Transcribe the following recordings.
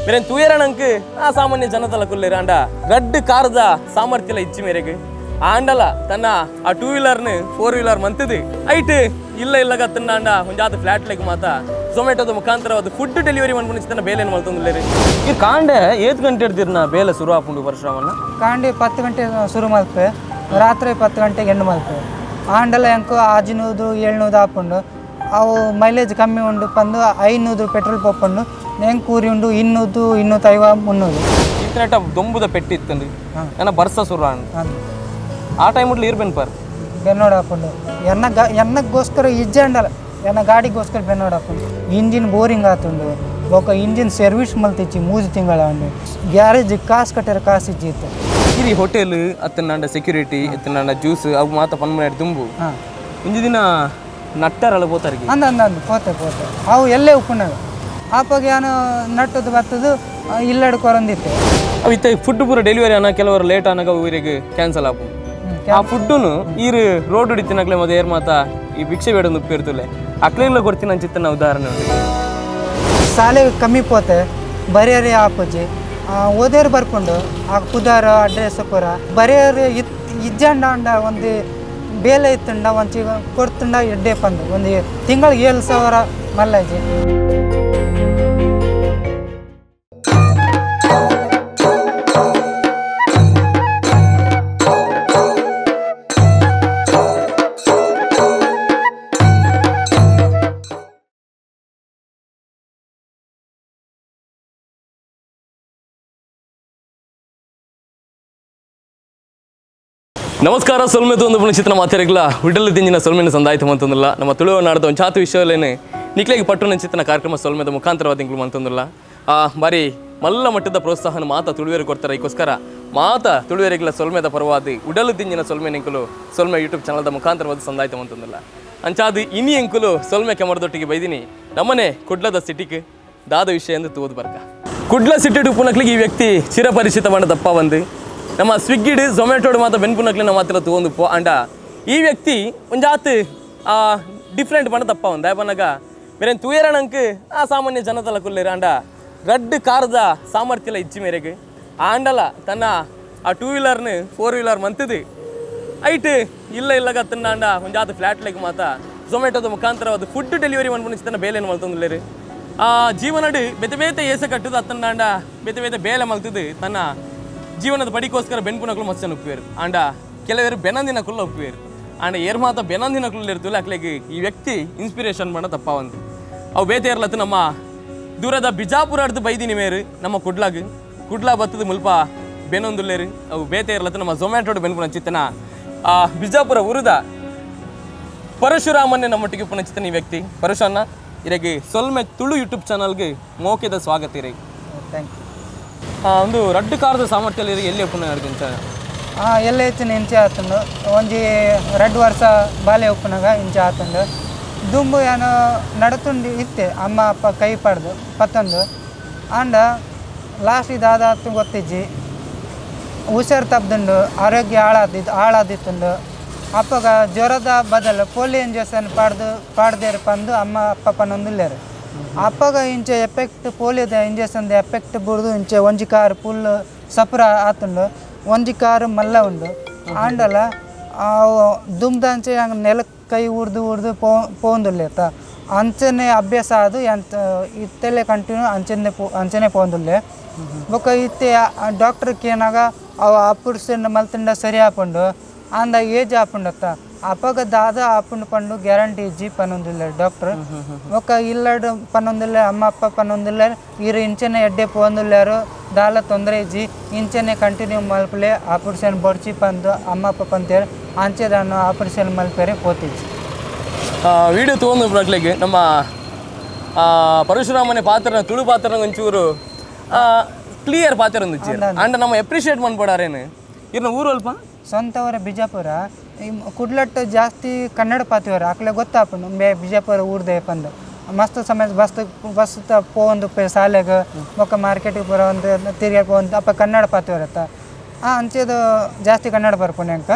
मेरे तुयरणंक आ सामान्य जनतला कुल्लेरांड गड्ड कारद सामर्थ्यला इच्छि मेरेगे आंडल तन्न आ 2 व्हीलर 4 व्हीलर मंतदु ऐट इल्ल इल्ल गत्तंडांड ಒಂಜಾತ ಫ್ಲಾಟ್ ಲೆಗ್ ಮಾತ ಝೊಮ್ಯಾಟೋದ ಮುಖಾಂತರವಾದ ಫುಡ್ ಡೆಲಿವರಿ ಮನ್ಪುನಿಸ್ತನ ಬೇಲೆನ ಮಲ್ತೊಂದುಲ್ಲೆರ್ ಈ ಕಾಂಡೆ 7 ಗಂಟೆ ಇರ್ದಿರ್ನ ಬೇಲೆ ಶುರು ಆಪುಂಡು ಪರಶುರಾಮಣ್ಣ ಕಾಂಡೆ 10 ಗಂಟೆ ಶುರು ಮಲ್ಪೆ ರಾತ್ರಿ 10 ಗಂಟೆಗೆ ಎಂಡ್ ಮಲ್ಪೆ ಆಂಡಲ ಎಂಕು ಆಜಿನೂದು 700 ಆಪುಂಡು ಅವು ಮೈಲೇಜ್ ಕಮ್ಮಿ ಉಂಡು ಪಂದು 500 ಪೆಟ್ರೋಲ್ ಪೋಪುಂಡು ನೆಂಗ್ ಕೂರಿ ಉಂಡು 200 250 300 ಇಂಟರ್ನೆಟ್ ದೊಂಬುದ ಪೆಟ್ಟಿತ್ತಂದು ನನ್ನ ಬರ್ಸ ಶುರು ಆ ಟೈಮ್ ಉಡ್ಲಿ ಇರ್ಬೇನ್ ಪರ್ ಬೆನ್ನೋಡ ಹಾಕೊಂಡು ಎನ್ನಗೋಸ್ಕರ ಇಜ್ಜಂಡಲ್ಲ ಎನ್ನ ಗಾಡಿಗೋಸ್ಕರ ಬೆನ್ನೋಡ ಹಾಕೊಂಡು ಇಂಜಿನ್ ಬೋರಿಂಗ್ ಆತುಂಡು ఒక ಇಂಜಿನ್ ಸರ್ವಿಸ್ ಮಲ್ತಿಚ್ಚಿ 3 ತಿಂಗಳ ಉಂಡು ಗ್ಯಾರೇಜ್ ಕಾಸು ಕಟ್ಟರ ಕಾಸು ಇಜ್ಜಿತ್ತು ಇಲ್ಲಿ ಹೋಟೆಲ್ ಅತ್ತನಾಂಡ ಸೆಕ್ಯೂರಿಟಿ ಎತ್ತನಾಂಡ ಜ್ಯೂಸ್ ಅವು ಮಾತ ಪನ್ಮನೆ ದುಂಬು ಇಂಜಿ ದಿನ ನಟ್ಟರಲ್ಲ ಪೋತಾರಿಗೆ ಅಂದ ಪೋತೆ ಅವು ಎಲ್ಲೇ ಉಪ್ಪುನಾಗ ಆಪಾಗ ಏನು ನಟ್ಟದು ಬತ್ತದು ಇಲ್ಲಡು ಕೊರಂದಿತ್ತೆ ಅವು ಇತ್ತ ಫುಡ್ ಪೂರ ಡೆಲಿವರಿ ಅನ್ನ ಕೆಲವರು ಲೇಟ್ ಆನಾಗ ಊರಿಗೆ ಕ್ಯಾನ್ಸಲ್ ಆಪು ಆ ಫುಡ್ಡುನು ಈರು ರೋಡ್ ಹಿಡಿತಿನಾಗ್ಲೇ ಮತ್ತೆ ಏರ್ ಮಾತ ಈ ಭಿಕ್ಷೆ ಬೇಡೊಂದು ಉಪ್ಪಿರ್ತಲೆ ಅಕ್ಲೆಲ್ಲ ಕೊಡ್ತೀನಿ ಅಂಚಿತ್ತನ ಉದಾಹರಣೆ ಉಂಟು ಸಾಲೆ ಕಮ್ಮಿ ಪೋತೆ ಬರೆಯರಿ ಆಪಜಿ ಓದೇರು ಬರ್ಕೊಂಡು ಆ ಕುದಾರ ಅಡ್ರೆಸ್ ಪೂರ ಬರೆಯರಿ ಇಜ್ಜಂಡ ಒಂದು ಬೇಲೆ ಇತ್ತಂಡ ಒಂಚಿ ಕೊಡ್ತಂಡ ಎಡ್ಡೆ ಪಂದು ಒಂದು ತಿಂಗಳಿಗೆ 7,000 ಮಲ್ಲಾಜಿ ನಮಸ್ಕಾರ ಸೊಲ್ಮೆದು ಒಂದು ಪುನಚಿತ್ರ ಮಾತಾಡಿಲ್ಲ ಹುಡ್ಡಲ್ಲಿ ತಿಂಜಿನ ಸೊಲ್ಮೆನ ಸಂದಾಯಿತ ಅಂತಂದಿಲ್ಲ ನಮ್ಮ ತುಳುವ ನಾಡದ ಒಂದು ಚಾತು ವಿಷಯಲೇನೆ ನಿಕ್ಲೆಗೆ ಪಟ್ಟು ನಂಚಿತ್ತನ ಕಾರ್ಯಕ್ರಮ ಸೊಲ್ಮೆದ ಮುಖಾಂತರವಾದ ಇಂಗ್ಲು ಅಂತಂದಿಲ್ಲ ಬಾರಿ ಮಲ್ಲ ಮಟ್ಟದ ಪ್ರೋತ್ಸಾಹನ ಮಾತ ತುಳುವೇರು ಕೊಡ್ತಾರೆ ಈಗೋಸ್ಕರ ಮಾತ ತುಳುವೇರಿಗಳ ಸೊಲ್ಮೆದ ಪರವಾದಿ ಉಡಲು ತಿಂಜಿನ ಸೊಲ್ಮೆ ಎಂಕುಲು ಸೊಲ್ಮೆ ಯೂಟ್ಯೂಬ್ ಚಾನಲ್ದ ಮುಖಾಂತರವಾದ ಸಂದಾಯಿತ ಅಂತಂದಿಲ್ಲ ಅಂಚಾದು ಇನಿ ಎಂಕುಲು ಸೊಲ್ಮೆ ಕೆಮರದೊಟ್ಟಿಗೆ ಬೈದಿನಿ ನಮ್ಮನೆ ಕುಡ್ಲದ ಸಿಟಿಗೆ ದಾದ ವಿಷಯ ಎಂದು ತೋದು ಬರ್ಕ ಕುಡ್ಲ ಸಿಟಿ ಪುನಕ್ಲಿಗೆ ಈ ವ್ಯಕ್ತಿ ಚಿರಪರಿಚಿತ ಮಾಡದಪ್ಪ ಬಂದು ನಮ್ಮ ಸ್ವಿಗ್ಗಿಡ್ ಝೊಮ್ಯಾಟೋಡು ಮಾತ್ರ ಬೆನ್ಪುನಕ್ಲೆ ನಮ್ಮ ಹತ್ರ ತೊಗೊಂಡು ಪೋ ಅಂಡ ಈ ವ್ಯಕ್ತಿ ಒಂಜಾತ್ ಡಿಫ್ರೆಂಟ್ ಪಂಡ ತಪ್ಪ ಒಂದು ಪನ್ನಗ ಬೇರೆ ತುಯರಣಂಕ್ ಆ ಸಾಮಾನ್ಯ ಜನತಲ ಕುಲ್ಲೇರ ಅಂಡ ಗಡ್ಡ ಕಾರದ ಸಾಮರ್ಥ್ಯಲ ಇಚ್ಚಿ ಮೇರೆಗೆ ಆಂಡಲ ತನ್ನ ಆ 2 व्हीलर 4 व्हीलर ಮಂತದು ಐಟ್ ಇಲ್ಲ ಇಲ್ಲ ಗತ್ತಂಡ ಒಂಜಾತ್ ಫ್ಲಾಟ್ ಲೆಗ್ ಮಾತ ಝೊಮ್ಯಾಟೋದ ಮುಖಾಂತರವಾದ ಫುಡ್ ಡೆಲಿವರಿ ಮನ್ಪುನಿಸ್ತನ ಬೇಲೆನ ಮಲ್ತೊಂದುಲ್ಲೆರ್ ಆ ಜೀವನಡು ಬೇತೆ ಬೇತೆ ಏಸ ಕಟ್ಟದು ಅತ್ತಂಡ ಬೇತೆ ಬೇತೆ ಬೇಲೆ ಮಲ್ತದು ತನ್ನ ಜೀವನದ ಬಡಿಗೋಸ್ಕರ ಬೆನ್ಪುನಕ್ಲು ಮಚ್ಚನ ಉಪ್ಪುವೇರು ಆಂಡ ಕೆಲವರು ಬೆನಂದಿನ ಕುಲ್ಲ ಉಪ್ಪುವೇರು ಆಂಡ ಏರ್ ಮಾತ ಬೆನಂದಿನ ಕುಲ್ಲ ಇರ್ತಲ್ಲ ಅಕ್ಲೆಗೆ ಈ ವ್ಯಕ್ತಿ ಇನ್ಸ್ಪಿರೇಷನ್ ಮಾಡ ತಪ್ಪಾವಂದು ಅವು ಬೇತೆ ಇರ್ಲತ್ತು ನಮ್ಮ ದೂರದ ಬಿಜಾಪುರ ಅಡ್ದು ಬೈದಿನಿ ಮೇರು ನಮ್ಮ ಕುಡ್ಲಾ ಬತ್ತದ ಮುಲ್ಪ ಬೆನೊಂದುಲ್ಲೇರು ಅವು ಬೇತೆ ಇರ್ಲತ್ತು ನಮ್ಮ ಝೊಮ್ಯಾಟೋಡು ಬೆನ್ಪುನ ಚಿತ್ತನ ಬಿಜಾಪುರ ಊರದ ಪರಶುರಾಮನ್ನೇ ನಮ್ಮೊಟ್ಟಿಗೆ ಪುನಚಿತ್ತನ ಈ ವ್ಯಕ್ತಿ ಪರಶುರನ್ನ ಇರಗೆ ಸೊಲ್ಮೆ ತುಳು ಯೂಟ್ಯೂಬ್ ಚಾನಲ್ಗೆ ಮೋಕೆದ ಸ್ವಾಗತ ಇರಗೆ ಥ್ಯಾಂಕ್ ಯು ಒಂದು ರಡ್ಡು ಕಾರದ ಸಾಮರ್ಥ್ಯ ಎಲ್ಲಿ ಒಪ್ಪನ ಅಡ್ಗಿಂತ ಎಲ್ಲ ಹೆಚ್ಚಿನ ಇಂಚೆ ಆತಂಡು ಒಂಜಿ 2 ವರ್ಷ ಬಾಲ್ಯ ಉಪ್ಪನಾಗ ಇಂಚೆ ಆತಂಡು ದುಂಬು ಏನು ನಡತುಂಡು ಇತ್ತೆ ಅಮ್ಮ ಅಪ್ಪ ಕೈ ಪಡ್ದು ಪತ್ತೊಂದು ಆಂಡ ಲಾಸ್ಟ್ ಇದಾದ ಗೊತ್ತಿಜ್ಜಿ ಹುಷಾರು ತಪ್ಪದುಂಡು ಆರೋಗ್ಯ ಹಾಳಾದಿತ್ತುಂಡು ಅಪ್ಪಗ ಜ್ವರದ ಬದಲು ಪೋಲಿಯೋ ಇಂಜೆಕ್ಷನ್ ಪಾಡ್ದೇರು ಪಂದು ಅಮ್ಮ ಅಪ್ಪ ಪನ್ನೊಂದುಲ್ಲೇರು ಅಪ್ಪಗ ಇಂಚೆ ಎಫೆಕ್ಟ್ ಪೋಲಿಯೋದ ಇಂಜೆಕ್ಷನ್ದ ಎಫೆಕ್ಟ್ ಬುಡ್ದು ಇಂಚೆ ಒಂಜಿ ಕಾರು ಫುಲ್ ಸಪುರ ಆತುಂಡು ಒಂಜಿ ಕಾರು ಮಲ್ಲ ಉಂಡು ಆಂಡಲ ದುಮ್ದಂಚೆ ಹಂಗೆ ನೆಲಕ್ಕೆ ಕೈ ಉಡ್ದು ಪೋಂದುಲ್ಲೇತ ಅಂಚನೆ ಅಭ್ಯಾಸ ಅದು ಎಂತ ಇತ್ತೆಲೆ ಕಂಟಿನ್ಯೂ ಅಂಚನೆ ಪೋಂದುಲ್ಲೆ ಬೊಕ್ಕ ಇತ್ತೆ ಡಾಕ್ಟರ್ಗೆ ಏನಾಗ ಅವು ಆಪರೇಷನ್ ಮಲ್ತಂಡ ಸರಿ ಆಪುಂಡು ಅಂದ ಏಜ್ ಆಪುಂಡತ್ತ ಅಪ್ಪಗ ದಾದ ಆಪುಂಡು ಪಂಡು ಗ್ಯಾರಂಟಿ ಇಜ್ಜಿ ಪನ್ನೊಂದಿಲ್ಲ ಡಾಕ್ಟರ್ ఒక ఇల్లడు పన్నొందులే అమ్మ అప్ప పన్నొందులే ఈరు ఇంచనే ఎడ్డే పోందులేరు దాల తొందర ఇజ్జి ఇంచనే కంటిన్యూ మల్పలే ఆపరేషన్ బొడ్చి పందు అమ్మ అప్ప పంతేరు అంచే దాన్ని ఆపరేషన్ మల్పేరే పోతిజ్జి ವಿಡಿಯೋ ತೊಗೊಂಡು ನಮ್ಮ ಪರಶುರಾಮನೆ ಪಾತ್ರನ ತುಳು ಪಾತ್ರನ ಒಂಚೂರು ಕ್ಲಿಯರ್ ಪಾತ್ರ ಒಂದಿಚ್ಚಿ ಅಂಡ್ ನಮ್ಮ ಅಪ್ರಿಷಿಯೇಟ್ ಮಾಡ್ಬೋಡಾರೇನು ಇರ್ನ ಊರು ಅಲ್ಪ ಸ್ವಂತ ಊರ ಬಿಜಾಪುರ ಕುಡ್ಲಟ್ಟು ಜಾಸ್ತಿ ಕನ್ನಡ ಪಾತಿವರು ಆಕಲೆ ಗೊತ್ತಾಪುಂಡು ಬಿಜಾಪುರ ಊರ್ದೆ ಪಂದು ಮಸ್ತ್ ಸಮಯ ಬಸ್ ಪೋಂದು ಶಾಲೆಗೆ ಬೊಕ್ಕ ಮಾರ್ಕೆಟಿಗೆ ಪೂರ ಒಂದು ತಿರುಗಾಡಿ ಪೋಂದು ಅಪ್ಪ ಕನ್ನಡ ಪಾತಿವರತ್ತ ಅಂಚೆದು ಜಾಸ್ತಿ ಕನ್ನಡ ಬರ್ಪುನೆ ಅಂಕ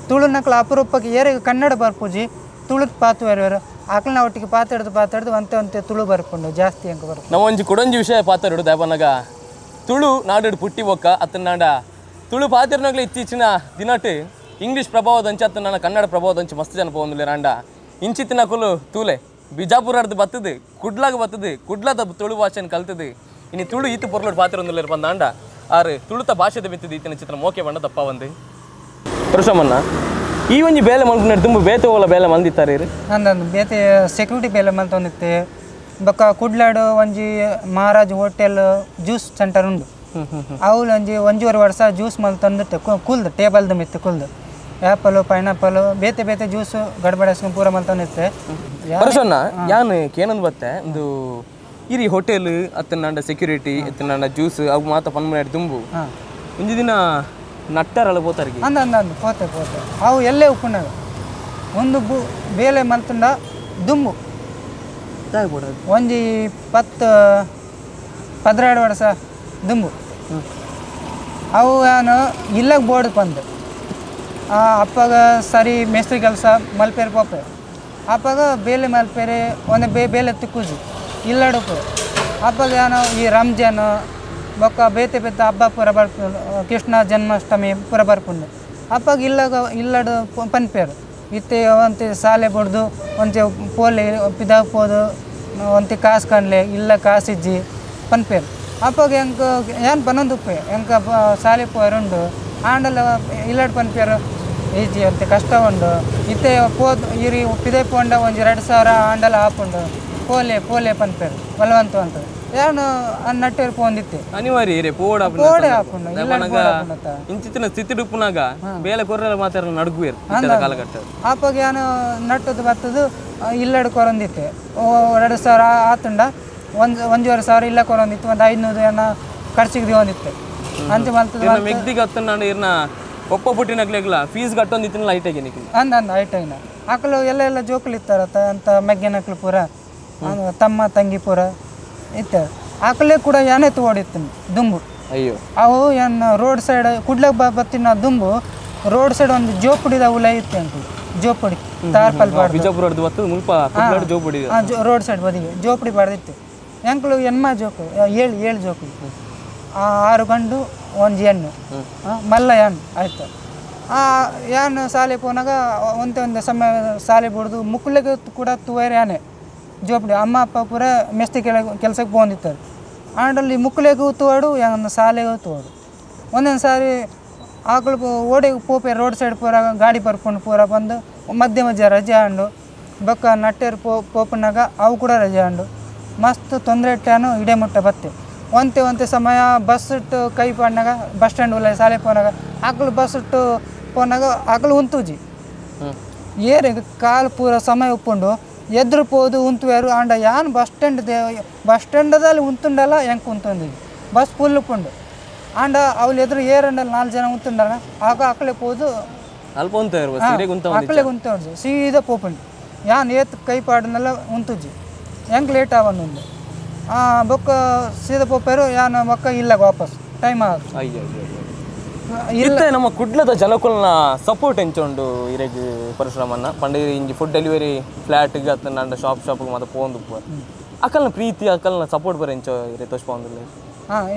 ತುಳು ನಕ್ಲ ಅಪರೂಪಕ್ಕೆ ಏರಿಗೆ ಕನ್ನಡ ಬರ್ಪುಜಿ ತುಳುತ್ ಪಾತು ಬೇರೆ ಆಕಳನ ಒಟ್ಟಿಗೆ ಪಾತಾಡ್ದು ಒಂತೆ ತುಳು ಬರ್ಕೊಂಡು ಜಾಸ್ತಿ ಅಂಕ ಬರುತ್ತೆ. ನಾವು ಒಂಜಿ ಕೊಡೊಂಜಿ ವಿಷಯ ಪಾತಾಡು ದಾಪನಾಗ ತುಳು ನಾಡು ಪುಟ್ಟಿ ಬೊಕ್ಕ ಅತ್ತನಾಡ ತುಳು ಪಾತಿರ್ನಾಗ್ಲೇ ಇತ್ತೀಚಿನ ದಿನಟ್ ಇಂಗ್ಲೀಷ್ ಪ್ರಭಾವದಂಚ ಅತ್ತನ ಕನ್ನಡ ಪ್ರಭಾವದಂಚ ಮಸ್ತ್ ಜನ ಪೋಂದುಲೆ ರಾಂಡ ಇಂಚಿತ್ತಿನ ಕುಲು ತೂಲೆ ಬಿಜಾಪುರದ್ದು ಬತ್ತದು ಕುಡ್ಲಾಗ ಬತ್ತದು ಕುಡ್ಲದ ತುಳು ಭಾಷೆನ ಕಲ್ತದು ಇನ್ನು ತುಳು ಈತು ಪೊರ್ಲೋಡು ಪಾತಿರೊಂದುಲ್ಲೇರು ಬಂದಾಂಡ ಆರು ತುಳುತ ಭಾಷೆದ ಬಿತ್ತದು ಈತಿನ ಚಿತ್ರ ಮೋಕೆ ಬಂಡ ದಪ್ಪ ಒಂದು ಪರಶುರಾಮಣ್ಣ ಈ ಒಂಜಿ ಬೇಲೆ ಮಲ್ಕೊಂಡು ತುಂಬ ಬೇತೆ ಹೋಲ ಬೇಲೆ ಮಲ್ದಿತ್ತಾರೆ ಅಂದಂದು ಬೇತೆ ಸೆಕ್ಯೂರಿಟಿ ಬೇಲೆ ಮಲ್ತೊಂದಿತ್ತೆ ಬೊಕ್ಕ ಕುಡ್ಲಾಡು ಒಂಜಿ ಮಹಾರಾಜ್ ಹೋಟೆಲ್ ಜ್ಯೂಸ್ ಸೆಂಟರ್ ಉಂಡು ಅವಳು ಒಂಜೂವರೆ ವರ್ಷ ಜ್ಯೂಸ್ ಮಲ್ತೊಂದಿತ್ತೆ ಕುಲ್ದು ಟೇಬಲ್ದು ಮಿತ್ತು ಕುಲ್ದು ಆ್ಯಪಲು ಪೈನಾಪಲು ಬೇತೆ ಬೇತೆ ಜ್ಯೂಸು ಗಡ್ಬಡಿಸ್ಕೊಂಡು ಪೂರ ಮಲ್ತೊಂದಿತ್ತೆ. ಪರಶುಣ್ಣ ಯಾನು ಕೇನೊಂದು ಬತ್ತೆ ಒಂದು ಇರಿ ಹೋಟೆಲ್ ಅತ್ತನಾಂಡ ಸೆಕ್ಯೂರಿಟಿ ಅತ್ತನಾಂಡ ಜ್ಯೂಸ್ ಅವು ಮಾತ ಪನ್ಮನೆ ದುಂಬು ಒಂಜಿ ದಿನ ನಟ್ಟರಲ್ಲ ಪೋತಾರಿಗೆ ಅಂದಂದು ಪೋತೆ ಅವು ಎಲ್ಲೇ ಉಪ್ಪುನಾಗ ಒಂದು ಬೇಲೆ ಮಲ್ತುಂಡ ದುಂಬು ಒಂಜಿ 12 ವರ್ಷ ದುಂಬು ಅವು ಏನು ಇಲ್ಲಾಗ ಬೋರ್ಡ್ ಬಂದು ಅಪ್ಪಾಗ ಸರಿ ಮೇಸ್ತ್ರಿ ಕೆಲಸ ಮಲ್ಪೇರಿ ಪೋಪೆ ಅಪ್ಪಾಗ ಬೇಲೆ ಮಲ್ಪೇರಿ ಒಂದು ಬೇಲೆ ತಿಕ್ಕುಜಿ ಇಲ್ಲಾಡುಪು ಅಪ್ಪಾಗ ಏನು ಈ ರಂಜಾನ್ ಬೊಕ್ಕ ಬೇತೆ ಬೇತೆ ಹಬ್ಬ ಪೂರ ಬರ್ಪುಂಡು ಕೃಷ್ಣ ಜನ್ಮಾಷ್ಟಮಿ ಪೂರ ಬರ್ಪುಂಡು ಅಪ್ಪಾಗ ಇಲ್ಲಾಡು ಪನ್ಪೇರು ಇತ್ತೆ ಒಂತೆ ಸಾಲೆ ಬಡ್ದು ಒಂತೆ ಪೋಲೆ ಪಿದಾಗ ಪೋದು ಒಂತೆ ಕಾಸು ಕಣ್ಲೆ ಇಲ್ಲ ಕಾಸಿಜ್ಜಿ ಪನ್ಪೇರು ಅಪ್ಪಾಗ ಹೆಂಗ ಏನು ಪನ್ನೊಂದುಪ್ಪೆ ಹೆಂಗ ಸಾಲೆ ಪೋರುಂಡು ಆಂಡಲ ಇಲ್ಲಾಡು ಪನ್ಪೇರು ಈಜಿ ಅಂತೆ ಕಷ್ಟ ಉಂಡು ಇತ್ತೆ ಪೋದು ಇರಿ ಪಿದೆ ಪೋಂಡ ಒಂಜಿ 2000 ಆಂಡಲ ಹಾಪುಂಡು ಪೋಲೆ ಪನ್ಪೇರು ಬಲವಂತ ಅಂತ ಏನು ನಟ್ಟೇರು ಪೋಂದಿತ್ತೆ ಅನಿವಾರ್ಯ ಪೋಡ ಪೋಡೆ ಹಾಪುಂಡು ಇಂಚಿತ್ತಿನ ಸ್ಥಿತಿ ಡುಪ್ಪುನಾಗ ಬೇಲೆ ಕೊರ್ರೆಲ್ಲ ಮಾತಾಡ ನಡುಗುವೇರು ಕಾಲಘಟ್ಟ ಆಪಾಗ ಏನು ನಟ್ಟದು ಬತ್ತದು ಇಲ್ಲಾಡು ಕೊರೊಂದಿತ್ತೆ 2000 ಆತುಂಡ ಒಂದೂವರೆ ಸಾವಿರ ಇಲ್ಲ ಕೊರೊಂದಿತ್ತು ಒಂದು 500 ಏನೋ ಖರ್ಚಿಗೆ ಹೊಂದಿತ್ತೆ ಅಂತೆ ಮಲ್ತದ ಮೆಗ್ದಿಗೆ ಹತ್ತನಾಡು ಇರ್ನ ಒಪ್ಪ ಪುಟ್ಟಿನಾಗ್ಲಿಲ್ಲ ಫೀಸ್ ಕಟ್ಟೊಂದಿತ್ತಿನ ಲೈಟಾಗಿ ಅಂದಂದು ಐಟೈನ ಆಕಳು ಎಲ್ಲ ಜೋಕುಲು ಇತ್ತಾರತ್ತ ಅಂತ ಮೆಗ್ಗೆನಕ್ಳು ಪೂರ ತಮ್ಮ ತಂಗಿ ಪೂರ ಇತ್ತ ಆಕಳೇ ಕೂಡ ಏನೇ ತೋಡಿತ್ತು ದುಂಬು ಅಯ್ಯೋ ಅವು ಏನು ರೋಡ್ ಸೈಡ್ ಕುಡ್ಲಾಗ ಬತ್ತಿನ ದುಂಬು ರೋಡ್ ಸೈಡ್ ಒಂದು ಜೋಪುಡಿದ ಉಲ ಇತ್ತು ಅಂತ ಜೋಪುಡಿ ತಾರ್ಪಲ್ ರೋಡ್ ಸೈಡ್ ಬದಿಗೆ ಜೋಪಡಿ ಬಾಡ್ದಿತ್ತು ಎಂಕ್ಳು ಎನ್ಮ ಜೋಕು 7 ಜೋಕು 6 ಗಂಡು ಒಂದು ಹೆಣ್ಣು ಮಲ್ಲ ಏನು ಆಯ್ತು ಏನು ಸಾಲೆ ಪೋನಾಗ ಒಂದೇ ಸಮಯ ಸಾಲೆ ಬಿಡ್ದು ಮುಕ್ಕಳಿಗೆ ಕೂಡ ತುವೈರೆ ಆನೆ ಜೋಪಡಿ ಅಮ್ಮ ಅಪ್ಪ ಪೂರ ಮೆಸ್ತಿ ಕೆಲಸಕ್ಕೆ ಬಂದಿರ್ತಾರೆ ಆಂಡಲ್ಲಿ ಮುಕ್ಕಳಿಗೆ ತೋಡು ಏನು ಸಾಲೆಗೆ ತೋಡು ಒಂದೊಂದು ಸಾರಿ ಆಕಳು ಓಡಿಗೆ ಪೋಪೆ ರೋಡ್ ಸೈಡ್ ಪೂರ ಗಾಡಿ ಬರ್ಕೊಂಡು ಪೂರ ಬಂದು ಮಧ್ಯ ರಜೆ ಆಂಡು ಬೊಕ್ಕ ನಟ್ಟೇರು ಪೋಪನಾಗ ಅವು ಕೂಡ ರಜೆ ಆಂಡು ಮಸ್ತ್ ತೊಂದರೆ ಇಟ್ಟಾನು ಇಡೇ ಮುಟ್ಟ ಬತ್ತೆ ಒಂತೆ ಸಮಯ ಬಸ್ ಇಟ್ಟು ಕೈ ಪಣ್ಣಾಗ ಬಸ್ ಸ್ಟ್ಯಾಂಡ್ ಉಲ್ಲ ಸಾಲೆ ಪೋನಾಗ ಆಕಳು ಬಸ್ ಇಟ್ಟು ಪೋನಾಗ ಆಕಳು ಉಂತುಜಿ ಏರಿಗೆ ಕಾಲು ಪೂರ ಸಮಯ ಉಪ್ಪುಂಡು ಎದುರು ಪೋದು ಉಂತುವೇರು ಆಂಡ ಯಾನು ಬಸ್ ಸ್ಟ್ಯಾಂಡದಲ್ಲಿ ಉಂತುಂಡಲ್ಲ ಹೆಂಗೆ ಉಂತೊಂದಿದ್ವಿ ಬಸ್ ಫುಲ್ ಉಪ್ಪುಂಡು ಆಂಡ ಅವ್ಳು ಎದುರು ಏರಂಡಲ್ಲಿ 4 ಜನ ಉಂತುಂಡಲ್ಲ ಆಗ ಆಕಳೆ ಪೋದು ಆಕಳೆ ಉಂತುಂಡು ಸೀದಾ ಪೋಪುಂಡು ಯಾನು ಏತ್ ಕೈ ಪಾಡನೆಲ್ಲ ಉಂತುಜಿ ಹೆಂಗೆ ಲೇಟ್ ಅವನೊಂದು ಬೊಕ್ಕ ಸೀದಾ ಪೋಪೇರು ಯಾನು ಮೊಕ್ಕ ಇಲ್ಲ ವಾಪಸ್ ಟೈಮ್ ಇಲ್ಲ ನಮ್ಮ ಕುಡ್ಲದ ಜನಕುಲ್ನ ಸಪೋರ್ಟ್ ಎಂಚುಂಡು ಇರೆಗ್ ಪರಶುರಾಮಣ್ಣ ಪಂಡ ಇಂಜಿ ಫುಡ್ ಡೆಲಿವರಿ ಫ್ಲಾಟ್ಗೆ ಅತ್ತ ಶಾಪ್ಗೆ ಮತ್ತೆ ಪೋಂದು ಅಕಲ್ನ ಪ್ರೀತಿ ಅಕಲ್ನ ಸಪೋರ್ಟ್ ಬರ ಎಂಚೋ ಇರೆ ತೋಚ್ಪೊಂದಿಲ್ಲ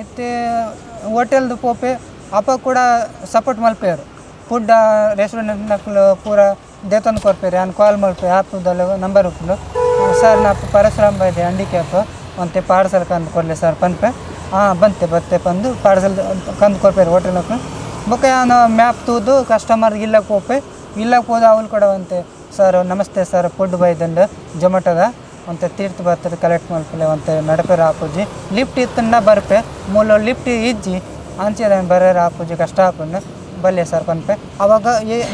ಇತ್ತೆ ಹೋಟೆಲ್ದು ಪೋಪೆ ಅಪ್ಪ ಕೂಡ ಸಪೋರ್ಟ್ ಮಲ್ಪೇರು ಫುಡ್ ರೆಸ್ಟೋರೆಂಟ್ನಕ್ಲು ಪೂರ ದೇತೊಂದು ಕೊರ್ಪೇರು ನಾನು ಕಾಲ್ ಮಲ್ಪೆ ಆಪ್ದಲ್ಲಿ ನಂಬರ್ ಉಪ್ಪು ಸರ್ ನಾ ಪರಶುರಾಮ ಇದೆ ಹ್ಯಾಂಡಿಕ್ಯಾಪ್ ಅಂತೆ ಪಾರ್ಸಲ್ ಕಂದು ಕೊಡಲಿ ಸರ್ ಪನ್ಪೆ ಬತ್ತೆ ಬಂದು ಪಾರ್ಸಲ್ ಕಂದು ಕೊರ್ಪೇರು ಹೋಟೆಲ್ನಕ್ಲು ಬೊಕ್ಕ ನಾನು ಮ್ಯಾಪ್ ತೂದು ಕಸ್ಟಮರ್ ಇಲ್ಲಕ್ಕೆ ಹೋಪೆ ಇಲ್ಲಕ್ಕೆ ಹೋದ ಅವಳು ಕೂಡ ಅಂತೆ ಸರ್ ನಮಸ್ತೆ ಸರ್ ಫುಡ್ ಬೈದಂಡು ಜೊಮೆಟೋದ ಅಂತೆ ತೀರ್ಥ ಬರ್ತದೆ ಕಲೆಕ್ಟ್ ಮಲ್ಪಲೆ ಅಂತೆ ನಡಪೇರು ಹಾಪುಜಿ ಲಿಫ್ಟ್ ಇತ್ತಂಡ ಬರ್ಪೆ ಮೂಲ ಲಿಫ್ಟ್ ಇಜ್ಜಿ ಅಂಚೆ ಬರೋರು ಹಾಪುಜಿ ಕಷ್ಟ ಹಾಪುಂಡು ಬಲ್ಲೆ ಸರ್ ಪನ್ಪೆ ಅವಾಗ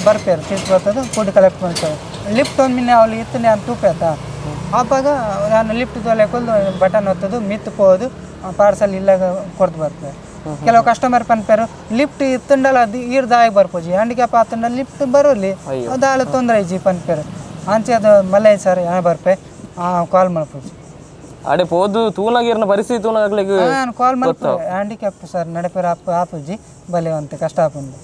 ಬರ್ಪೇರು ತೀರ್ಥ ಬರ್ತದೆ ಫುಡ್ ಕಲೆಕ್ಟ್ ಮಾಡ್ತೇವೆ ಲಿಫ್ಟ್ ಒಂದು ಮಿನ್ನೆ ಅವಳು ಇತ್ತು ನಾನು ತೂಪೆ ಆಯ್ತಾ ಆವಾಗ ನಾನು ಲಿಫ್ಟ್ ತೊಲೆ ಕೊಲ್ದು ಬಟನ್ ಒತ್ತದು ಮಿತ್ತು ಪೋದು ಪಾರ್ಸಲ್ ಇಲ್ಲಾಗ ಕೊಡ್ದು ಬರ್ತೇವೆ ಕೆಲವು ಕಸ್ಟಮರ್ ಪನ್ಪೇರು ಲಿಫ್ಟ್ ಇತ್ತಂಡಲ್ಲ ಅದು ಈರ್ದಾಗಿ ಬರ್ಪೋಜಿ ಹ್ಯಾಂಡಿಕ್ಯಾಪ್ ಆತಂಡ ಲಿಫ್ಟ್ ಬರೋಲಿ ಅದಾಳು ತೊಂದರೆ ಐಜಿ ಪನ್ಪೇರು ಅಂಚೆ ಅದು ಮಲ್ಲೈ ಸರ್ ಏನು ಬರ್ಪೆ ಕಾಲ್ ಮಾಡ್ಪೋಜಿ ಅಡೆ ಪೋದು ತೂನಾಗಿರ್ನ ಪರಿಸ್ಥಿತಿ ತೂನಾಗ್ಲಿಕ್ಕೆ ನಾನು ಕಾಲ್ ಮಾಡ್ಪೆ ಹ್ಯಾಂಡಿಕ್ಯಾಪ್ ಸರ್ ನಡಪೇರು ಆಪುಜಿ ಬಲೆ ಅಂತೆ ಕಷ್ಟ ಹಾಕೊಂಡು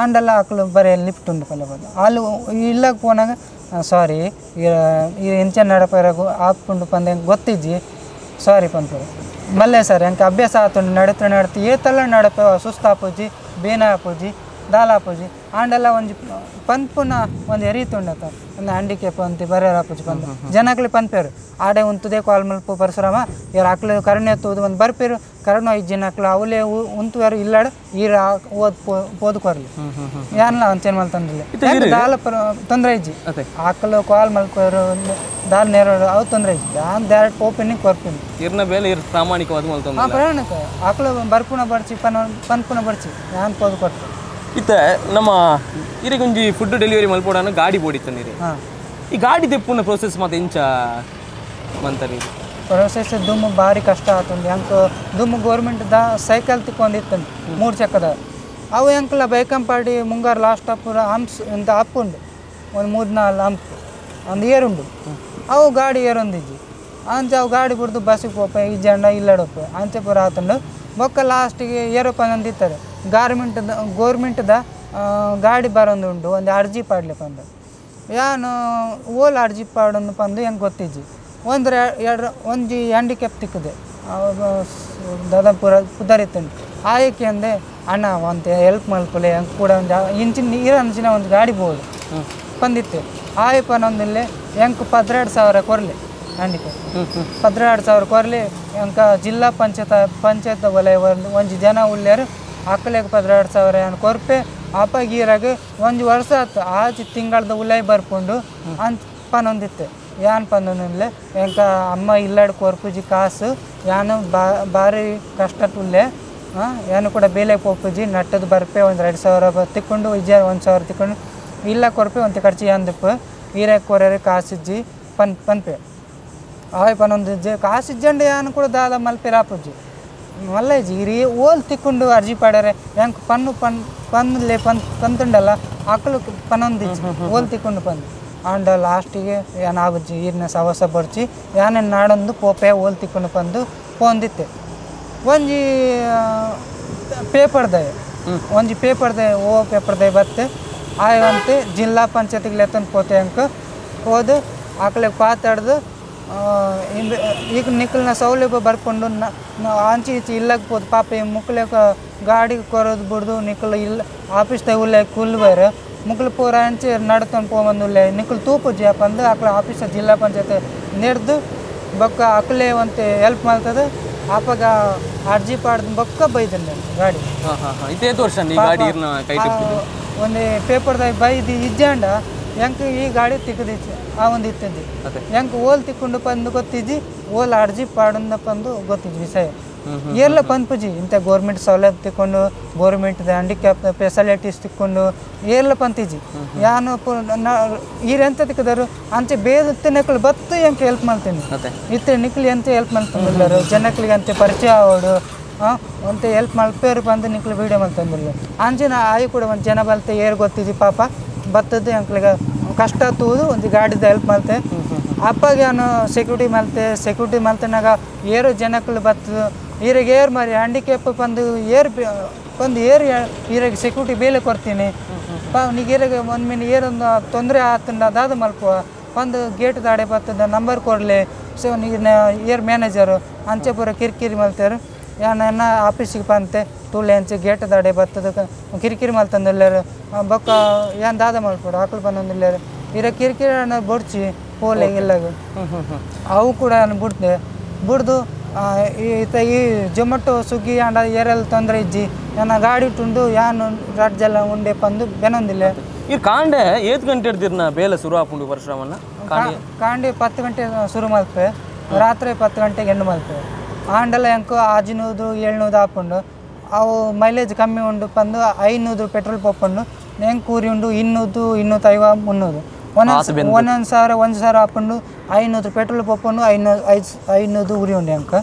ಆಂಡಲ್ಲ ಆಕಲು ಬರೀ ಲಿಫ್ಟ್ ಉಂಡು ಪಲ್ಲ ಬಂದು ಅಲ್ಲಿ ಇಲ್ಲಕ್ಕೆ ಪೋನಾಗ ಸಾರಿ ಎಂಚ ನಡಪರಾಗು ಆಪುಂಡು ಪಂದೆ ಗೊತ್ತಿಜ್ಜಿ ಸಾರಿ ಪಂಪರು ಮಲ್ಲೆ ಸರ್ ಎಂಕ ಅಭ್ಯಾಸ ಆತುಂಡು ನಡತು ಏತಲ್ಲ ನಡಪ ಸುಸ್ತು ಆಪುಜಿ ಬೇನ ಆಪುಜಿ ದಾಲ್ ಆಪುಜಿ ಆಂಡಲ್ಲ ಒಂಜಿ ಪಂಪುನ ಒಂದು ಎರೀತುಂಡತ ಒಂದು ಹ್ಯಾಂಡಿಕ್ಯಾಪ್ ಅಂತ ಬರೆಯರ್ ಆಪುಜಿ ಪಂಪ ಜನಕ್ಲಿ ಪಂಪೇರು ಆಡೆ ಉಂತುದೇ ಕಾಲ್ ಮಲ್ಪ ಪರಶುರಾಮ ಇವ್ರು ಆಕ್ಳು ಕರುಣೆ ಎತ್ತುವುದು ಒಂದು ಬರ್ಪೇರು ಕರುಣು 5 ಜನಕ್ಲು ಅವಲೇ ಉಂತುವರು ಇಲ್ಲಾಡ ಈರ ಓದ್ ಪೋದ್ಕೊರ್ಲಿ ಯಾನಲ್ಲ ಅಂಚೇನು ಮಲ್ತಂದಿಲ್ಲ ದಾಲ ತೊಂದರೆ ಇಜ್ಜಿ ಆಕಳು ಕಾಲ್ ಮಲ್ಪೇರು ದಾಲ್ ನೇರೋಡು ಅವು ತೊಂದರೆ ಇಜ್ಜಿ ನಾನು ಡೈರೆಕ್ಟ್ ಪೋಪಿನಿ ಕೊರ್ಪಿನಿ ಇರ್ನ ಬೇಲೆ ಇರ್ ಪ್ರಾಮಾಣಿಕವಾದ ಮಲ್ತಂದ ಪ್ರಯಾಣಕ ಆಕಳು ಬರ್ಪುಣ ಬರ್ಚಿ ಪನ್ಪುಣ ಬರ್ಚಿ ನಾನು ಪೋದು ಕೊಟ್ಟು ಇತ್ತ ನಮ್ಮ ಇರಿಗೊಂಜಿ ಫುಡ್ ಡೆಲಿವರಿ ಮಲ್ಪೋಡಾನ ಗಾಡಿ ಬೋಡಿತ್ತು ನೀರು ಈ ಗಾಡಿ ತೆಪ್ಪುನ ಪ್ರೋಸೆಸ್ ಮತ್ತೆ ಇಂಚ ಮಂತರಿ ಪ್ರೊಸೆಸ್ ದುಮ್ಮು ಭಾರಿ ಕಷ್ಟ ಆತಂದು ಎಂಕ ದುಮ್ಮು ಗೋರ್ಮೆಂಟ್ದ ಸೈಕಲ್ ತಿಕ್ಕೊಂಡಿತ್ತು 3 ಚಕ್ಕದ ಅವು ಎಂಕಲ ಬೈಕಂಪಾಡಿ ಮುಂಗಾರು ಲಾಸ್ಟ್ ಅಪ್ಪುರ ಹಂಪ್ಸ್ ಅಂತ ಅಪ್ಪುಂಡು ಒಂದು 3-4 ಹಂಪ್ ಒಂದು ಏರುಂಡು ಅವು ಗಾಡಿ ಏರೊಂದಿಜ್ಜಿ ಅಂಚ ಅವು ಗಾಡಿ ಬಿಡ್ದು ಬಸ್ಸಿಗೆ ಹೋಪ ಈ ಜಂಡ ಇಲ್ಲಡಪ್ಪ ಅಂಚೆ ಪುರ ಆತಂಡು ಬೊಕ್ಕ ಲಾಸ್ಟಿಗೆ ಏರೋಪ ಅಂದಿತ್ತಾರೆ ಗೋರ್ಮೆಂಟ್ದ ಗಾಡಿ ಬರೋದು ಉಂಡು ಒಂದು ಅರ್ಜಿ ಪಾಡ್ಲಿ ಪಂದು ಯಾನು ಓಲ್ ಅರ್ಜಿ ಪಾಡೊಂದು ಪಂದು ಹೆಂಗೆ ಗೊತ್ತಿಜ್ಜಿ ಒಂಜಿ ಹ್ಯಾಂಡಿಕ್ಯಾಪ್ ತಿಕ್ಕದೆ ದಾದಾಪುರ ಪುದರಿತ್ತುಂಡು ಆಯಕ್ಕೆ ಅಂದೆ ಅಣ್ಣ ಒಂದು ಹೆಲ್ಪ್ ಮಲ್ಪಲೆ ಹೆಂಗೆ ಕೂಡ ಒಂದು ಇಂಚಿನ ನೀರು ಅಂಚಿನ ಒಂದು ಗಾಡಿ ಬೋರ್ಡು ಪಂದಿತ್ತೆ ಆಯಪ್ಪನೊಂದಿಲ್ಲೇ ಹೆಂಗೆ 12,000 ಕೊರಲಿ ಹ್ಯಾಂಡಿಕ್ಯಾಪ್ 12,000 ಕೊರಲಿ ಹೆಂಕ ಜಿಲ್ಲಾ ಪಂಚಾಯತ್ ವಲಯ ಒಂಜಿ ಜನ ಉಳ್ಳ್ಯಾರು ಅಕ್ಕಲೆಗೆ 12,000 ಏನು ಕೊರ್ಪೆ ಅಪ್ಪ ಗೀರಾಗ ಒಂದು ವರ್ಷ ಆಯ್ತು ಆಚೆ ತಿಂಗಳದ ಉಲಾಯಿ ಬರ್ಕೊಂಡು ಅಂತ ಪನೊಂದಿತ್ತೆ ಯಾನ್ ಪಂದೊಂದಿಲ್ಲ ಎಂಕ ಅಮ್ಮ ಇಲ್ಲಾಡ್ ಕೊರ್ಪುಜಿ ಕಾಸು ಯಾನು ಭಾರಿ ಕಷ್ಟ ಉಲ್ಲೆ ಏನು ಕೂಡ ಬೇಲೆ ಪೋಪುಜಿ ನಟ್ಟದು ಬರ್ಪೆ ಒಂದು 2,000 ತಿಕ್ಕೊಂಡು 1,000 ತಿಕ್ಕೊಂಡು ಇಲ್ಲ ಕೊರ್ಪೆ ಒಂದು ಖರ್ಚು ಅಂದಪ್ಪ ಈರಾಗ ಕೊರ್ಯಾರೆ ಕಾಸಿಜ್ಜಿ ಪನ್ಪೆ ಆಯ್ ಪನೊಂದಿಜ್ಜೆ ಕಾಸಿಜ್ಜಂಡು ಯಾನು ಕೂಡ ದಾದ ಮಲ್ಪೆ ರಾಪುಜ್ಜಿ ಮಲ್ಲಜ್ಜಿ ಇರಿ ಓಲ್ ತಿಕ್ಕೊಂಡು ಅರ್ಜಿ ಪಾಡ್ಯಾರೆ ಹೆಂಗೆ ಪನ್ನುಲೆ ಪಂತುಂಡಲ್ಲ ಆಕಳು ಪನೊಂದಿಜ್ಜಿ ಓಲ್ ತಿಕ್ಕೊಂಡು ಪಂದು ಅಂಡ ಲಾಸ್ಟಿಗೆ ಏನು ಆಬಜ್ಜಿ ಈರಿನ ಸವಸ ಬರ್ಚಿ ಯಾನೇನು ನಾಡೊಂದು ಪೋಪೆ ಓಲ್ ತಿಕ್ಕೊಂಡು ಪಂದು ಪೋಂದಿತ್ತೆ ಒಂಜಿ ಪೇಪರ್ದೆ ಓ ಪೇಪರ್ದೆ ಬತ್ತೆ ಆಯವಂತೆ ಜಿಲ್ಲಾ ಪಂಚಾಯತಿಗೆ ಲೆತ್ತಂದು ಪೋತೆ ಅಂಕ ಹೋದು ಆಕಳಿಗೆ ಪಾತಾಡ್ದು ಈಗ ನಿಕ್ಕಲ್ನ ಸೌಲಭ್ಯ ಬರ್ಕೊಂಡು ಆಂಚಿ ಈಚೆ ಇಲ್ಲಕ್ಕೆ ಹೋದ್ ಪಾಪ ಮುಕ್ಲಕ್ಕೆ ಗಾಡಿ ಕೊರೋದು ಬಿಡ್ದು ನಿಕ್ಕಲು ಇಲ್ಲ ಆಫೀಸ್ದಾಗ ಉಲ್ಲೆ ಕುಲ್ ಬೇರೆ ಮುಕ್ಳು ಪೂರ ಅಂಚಿ ನಡ್ಕೊಂಡು ಹೋಗ್ಬಂದುಲ್ಲೆ ನಿಕ್ಕಲು ತೂಪುಜ್ಜಿ ಪಂದು ಆಕಳ ಆಫೀಸ ಜಿಲ್ಲಾ ಪಂಚಾಯತ್ ನೆಡ್ದು ಬೊಕ್ಕ ಆಕಳೇ ಒಂದು ಹೆಲ್ಪ್ ಮಾಡ್ತದೆ ಆಪಾಗ ಅರ್ಜಿ ಪಾಡ್ದು ಬೊಕ್ಕ ಬೈದಂಡೆ ಗಾಡಿ ಒಂದು ಪೇಪರ್ದಾಗ ಬೈದು ಇಜ್ಜಾಂಡ ಹೆಂಗೆ ಈ ಗಾಡಿ ತಿಕ್ಕದಿಚ್ಚು ಆ ಒಂದು ಇತ್ತಿದ್ದಿ ಹೆಂಗೆ ಓಲ್ ತಿಕ್ಕೊಂಡು ಪಂದು ಗೊತ್ತಿಜ್ಜಿ ಓಲ್ ಅರ್ಜಿ ಪಾಡಂದ ಪಂದು ಗೊತ್ತಿಜ್ಜಿ ವಿಷಯ ಏರ್ಲ ಪಂಪುಜಿ ಇಂಥ ಗೋರ್ಮೆಂಟ್ ಸೌಲಭ್ಯ ತಿಕ್ಕೊಂಡು ಗೋರ್ಮೆಂಟ್ದ ಹ್ಯಾಂಡಿಕ್ಯಾಪ್ ಫೆಸಿಲಿಟೀಸ್ ತಿಕ್ಕೊಂಡು ಏರ್ಲ ಪಂತಿಜ್ಜಿ ಯಾನು ಈರೆಂತ ತಿಕ್ಕದರು ಅಂಚೆ ಬೇದತ್ತೆ ನೆಕ್ಳು ಬತ್ತು ಹೆಂಗೆ ಹೆಲ್ಪ್ ಮಾಡ್ತೀನಿ ಇತ್ತೆ ನಿಕ್ಲಿ ಎಂತ ಹೆಲ್ಪ್ ಮಾಡ್ತಂದಿಲ್ಲರು ಜನಕ್ಲಿಗೆ ಅಂತೆ ಪರಿಚಯ ಆಗೋಡು ಒಂತೆ ಹೆಲ್ಪ್ ಮಲ್ಪೇರು ಬಂದು ನಿಕ್ಲು ವೀಡಿಯೋ ಮಾಡ್ತಂದಿಲ್ಲ ಅಂಚಿನ ಆಯು ಕೂಡ ಒಂದು ಜನ ಬಲ್ತೆ ಏರ್ ಗೊತ್ತಿದ್ದಿ ಪಾಪ ಬತ್ತದ್ದು ಅಂಕ್ಲಿಗೆ ಕಷ್ಟ ತೂದು ಒಂದು ಗಾಡಿದ ಹೆಲ್ಪ್ ಮಾಡ್ತೆ ಅಪ್ಪಾಗ ನಾನು ಸೆಕ್ಯೂರಿಟಿ ಮಲ್ತೆನಾಗ ಏರು ಜನಕ್ಲು ಬತ್ತದು ಈರಿಗೆ ಏರ್ ಮಾರಿ ಹ್ಯಾಂಡಿಕ್ಯಾಪ್ ಬಂದು ಈರಿಗೆ ಸೆಕ್ಯೂರಿಟಿ ಬೇಲೆ ಕೊಡ್ತೀನಿ ನೀರಿಗೆ ಒಂದು ಮೀನು ಏರೊಂದು ತೊಂದರೆ ಆತಂಡ ಅದಾದ ಮಲ್ಪ ಒಂದು ಗೇಟ್ ದಾಡೆ ಬರ್ತದ ನಂಬರ್ ಕೊಡಲಿ ಸೊ ನೀರಿನ ಏರ್ ಮ್ಯಾನೇಜರು ಅಂಚೆ ಪೂರ ಕಿರಿಕಿರಿ ಮಲ್ತಾರು ಯಾನ ಆಫೀಸಿಗೆ ಬಂತೆ ತುಳ್ಳೆ ಅಂಚೆ ಗೇಟ್ ದಾಡೆ ಬರ್ತದ ಕಿರಿಕಿರಿ ಮಲ್ತಂದಿಲ್ಲರು ಬೊಕ್ಕ ಏನು ದಾದ ಮಲ್ಪಡು ಆಕಳು ಬಂದೊಂದಿಲ್ಲರು ಇರ ಕಿರಿಕಿರಿ ಬುಡ್ಚಿ ಪೋಲೆ ಎಲ್ಲಗೂ ಅವು ಕೂಡ ಬಿಡ್ದು ಈ ಜೊಮಟೊ ಸ್ವಿಗ್ಗಿ ಅಂಡ ಏರೆಲ್ಲ ತೊಂದರೆ ಇಜ್ಜಿ ನನ್ನ ಗಾಡಿ ತುಂಡು ಯಾನು ರಾಜ್ಯೆಲ್ಲ ಉಂಡೆ ಪಂದು ಬೆನೊಂದಿಲ್ಲ ಈ ಕಾಂಡೆ 8 ಗಂಟೆ ಹಿಡ್ದಿರ್ನ ಬೇಲೆ ಶುರು ಆಪುಂಡು ಪರಶುರಾಮಣ್ಣ ಕಾಂಡೆ 10 ಗಂಟೆ ಶುರು ಮಲ್ಪೆ ರಾತ್ರಿ 10 ಗಂಟೆಗೆ ಎಂಡು ಮಲ್ಪೆ ಆಂಡೆಲ್ಲ ಎಂಕು 600-700 ಆಪುಂಡು ಅವು ಮೈಲೇಜ್ ಕಮ್ಮಿ ಉಂಡು ಪಂದು 500 ಪೆಟ್ರೋಲ್ ಪಪ್ಪುಂಡು ಹೆಂಗೆ ಕೂರಿ ಉಂಡು 200-250-300 ಒಂದೊಂದು ಸಾವಿರ ಆಪುಂಡು 500 ಪೆಟ್ರೋಲ್ ಪಪ್ಪುಂಡು 500 ಉರಿ ಉಂಡು ಹೆಂಗೆ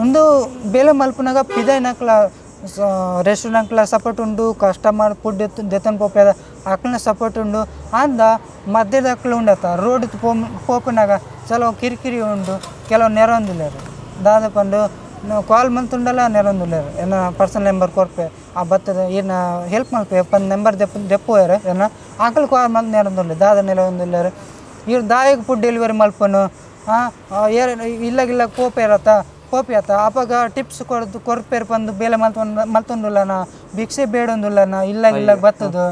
ಒಂದು ಬೇಲೆ ಮಲ್ಪನಾಗ ಪಿದೈನಕ್ಲ ರೆಸ್ಟೋರೆಂಟ್ಲ ಸಪೋರ್ಟ್ ಉಂಡು ಕಸ್ಟಮರ್ ಫುಡ್ ದೆತ್ತನ್ ಪೋಪದ ಆಕಳನ್ನ ಸಪೋರ್ಟ್ ಉಂಡು ಅಂದ ಮಧ್ಯದ ಆಕಳು ಉಂಡತ್ತ ರೋಡ್ ಪೋಪನಾಗ ಕೆಲವು ಕಿರಿಕಿರಿ ಉಂಡು ಕೆಲವು ನೆರೊಂದಿಲ್ಲ ದಾದ ಪಂಡು ಕಾಲ್ ಮಂತುಂಡಲ್ಲ ನೆರೊಂದುಲ್ಲೇರು ಏನ ಪರ್ಸನಲ್ ನಂಬರ್ ಕೊರ್ಪೆ ಆ ಬತ್ತದ ಏನ ಹೆಲ್ಪ್ ಮಲ್ಪೆ ಪಂದ್ ನಂಬರ್ ದೆಪ್ಪುವೇರು ಏನ ಆಕಲ್ ಕಾಲ್ ಮಂತ್ ನೆರೊಂದುಲ್ಲೆ ದಾದ ನೆರೊಂದುಲ್ಲೇರು ಇವ್ರು ದಾಯಿಗೆ ಫುಡ್ ಡೆಲಿವರಿ ಮಲ್ಪನು ಇಲ್ಲಾಗಿಲ್ಲ ಕೋಪಿ ಆತ ಅಪಾಗ ಟಿಪ್ಸ್ ಕೊರ್ಪೇರು ಬಂದು ಬೇಲೆ ಮಲ್ತೊಂದುಲ್ಲನ ಭಿಕ್ಷೆ ಬೇಡೊಂದುಲ್ಲನ ಇಲ್ಲಾಗಿಲ್ಲ ಬತ್ತದು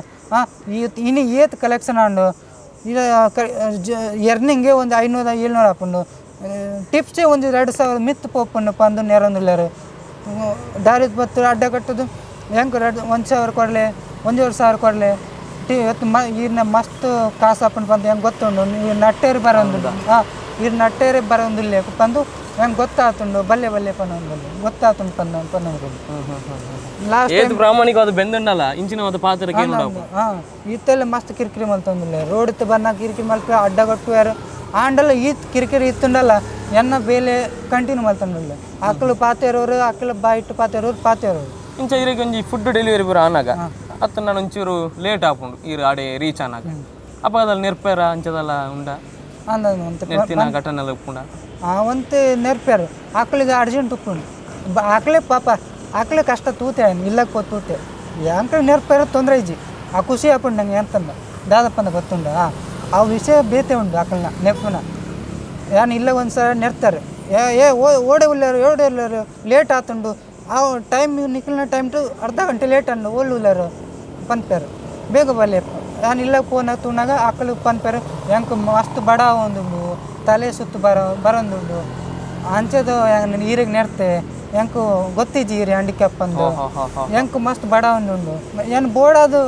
ಇನ್ನು ಏತ್ ಕಲೆಕ್ಷನ್ ಆಂಡು ಇದು ಎರ್ನಿಂಗೆ ಒಂದು 500-700 ಹಾಕೊಂಡು ಟಿಪ್ಸೇ ಒಂದು 2000 ಮಿತ್ತು ಪೋಪನ್ನು ಪಂದು ನೆರೊಂದುಲ್ಲೇರು ದಾರಿದ ಬತ್ತು ಅಡ್ಡ ಕಟ್ಟೋದು ಹೆಂಗೆ 1,000 ಕೊಡಲೆ 1,500 ಕೊಡಲೆ ಈರ್ನ ಮಸ್ತ್ ಕಾಸು ಹಾಕೊಂಡು ಬಂದು ಹೆಂಗೆ ಗೊತ್ತುಂಡು ಇವ್ರು ನಟ್ಟೇರಿ ಬರೋಂದು ಇವ್ರು ನಟ್ಟೇರಿ ಬರೋಂದಿಲ್ಲ ಬಂದು ಹೆಂಗೆ ಗೊತ್ತಾತುಂಡು ಬಲ್ಲೆ ಪನ್ನೊಂದು ಗೊತ್ತಾತುಂಡು ಪನ್ನೊಂದು ಲಾಸ್ಟ್ ಪ್ರಾಮಾಣಿಕವಾದ ಬೆಂದಣ್ಣಲ್ಲ ಇಂಚಿನ ಒಂದು ಪಾತ್ರಕ್ಕೆ ಇತ್ತೆಲ್ಲ ಮಸ್ತ್ ಕಿರಿಕಿರಿ ಮಲ್ತೊಂದಿಲ್ಲ ರೋಡ್ ಇತ್ತು ಬನ್ನ ಕಿರಿಕಿರಿ ಮಲ್ಪ ಅಡ್ಡಗಟ್ಟುವಾರು ಆಂಡಲ್ಲ ಕಿರಿಕಿರಿ ಇತ್ತುಂಡಲ್ಲ ಎನ್ನ ಬೇಲೆ ಕಂಟಿನ್ಯೂ ಮಲ್ತೊಂದಿಲ್ಲ ಆಕಳು ಪಾತೇರೋರು ಆಕಳು ಬಾಯಿಟ್ಟು ಪಾತೇರೋರು ಇಂಚ ಇರಿಗೆ ಒಂಜಿ ಫುಡ್ ಡೆಲಿವರಿ ಬರೋ ಆನಾಗ ಅತ್ತ ನಾನು ಒಂಚೂರು ಲೇಟ್ ಆಪುಂಡು ಈ ಆಡೆ ರೀಚ್ ಆನಾಗ ಅಪ್ಪ ಅದಲ್ಲಿ ನೆರ್ಪೇರ ಅಂಚದಲ್ಲ ಉಂಡ ನೆರ್ತಿನ ಘಟನೆ ಎಲ್ಲ ಉಪ್ಪುಂಡ ಅವಂತೆ ನೆರ್ಪೇರು ಆಕಳಿಗೆ ಅರ್ಜೆಂಟ್ ಉಪ್ಪುಂಡು ಆಕಳೇ ಪಾಪ ಆಕಳೇ ಕಷ್ಟ ತೂತೆ ಇಲ್ಲಕ್ಕೆ ಪೋ ತೂತೆ ಅಂಕಲ್ ನೆರ್ಪೇರ ತೊಂದರೆ ಇಜ್ಜಿ ಆ ಖುಷಿ ಹಾಪುಂಡು ನಂಗೆ ಅಂತಂದ ದಾದಪ್ಪಂದ ಗೊತ್ತುಂಡ ಆ ವಿಷಯ ಬೇತೆ ಉಂಡು ಆಕಳನ್ನ ನೆಪ್ಪನ ಏನು ಇಲ್ಲ ಒಂದು ಸಲ ನೆರ್ತಾರೆ ಓಡೆ ಉಳ್ಳಾರು ಲೇಟ್ ಆತುಂಡು ಆ ಟೈಮ್ ನಿಖಲ್ನ ಟೈಮ್ ಟು ಅರ್ಧ ಗಂಟೆ ಲೇಟ್ ಅಂಡು ಓಲ್ಲಾರು ಪನ್ಪೇರು ಬೇಗ ಬಲ್ಲೆ ನಾನು ಇಲ್ಲ ಫೋನ್ ತುಣಾಗ ಆಕಳು ಪನ್ಪೇರು ಹೆಂಗೆ ಮಸ್ತ್ ಬಡ ಒಂದುಂಡು ತಲೆ ಸುತ್ತು ಬರೋಂದುಂಡು ಅಂಚದು ಈರಿಗೆ ನೆಡ್ತೆ ಹೆಂಗೆ ಗೊತ್ತಿಜ್ಜಿ ಈರಿ ಹ್ಯಾಂಡಿಕ್ಯಾಪ್ ಅಂದು ಹೆಂಗೆ ಮಸ್ತ್ ಬಡ ಒಂದುಂಡು ಏನು ಬೋಡದು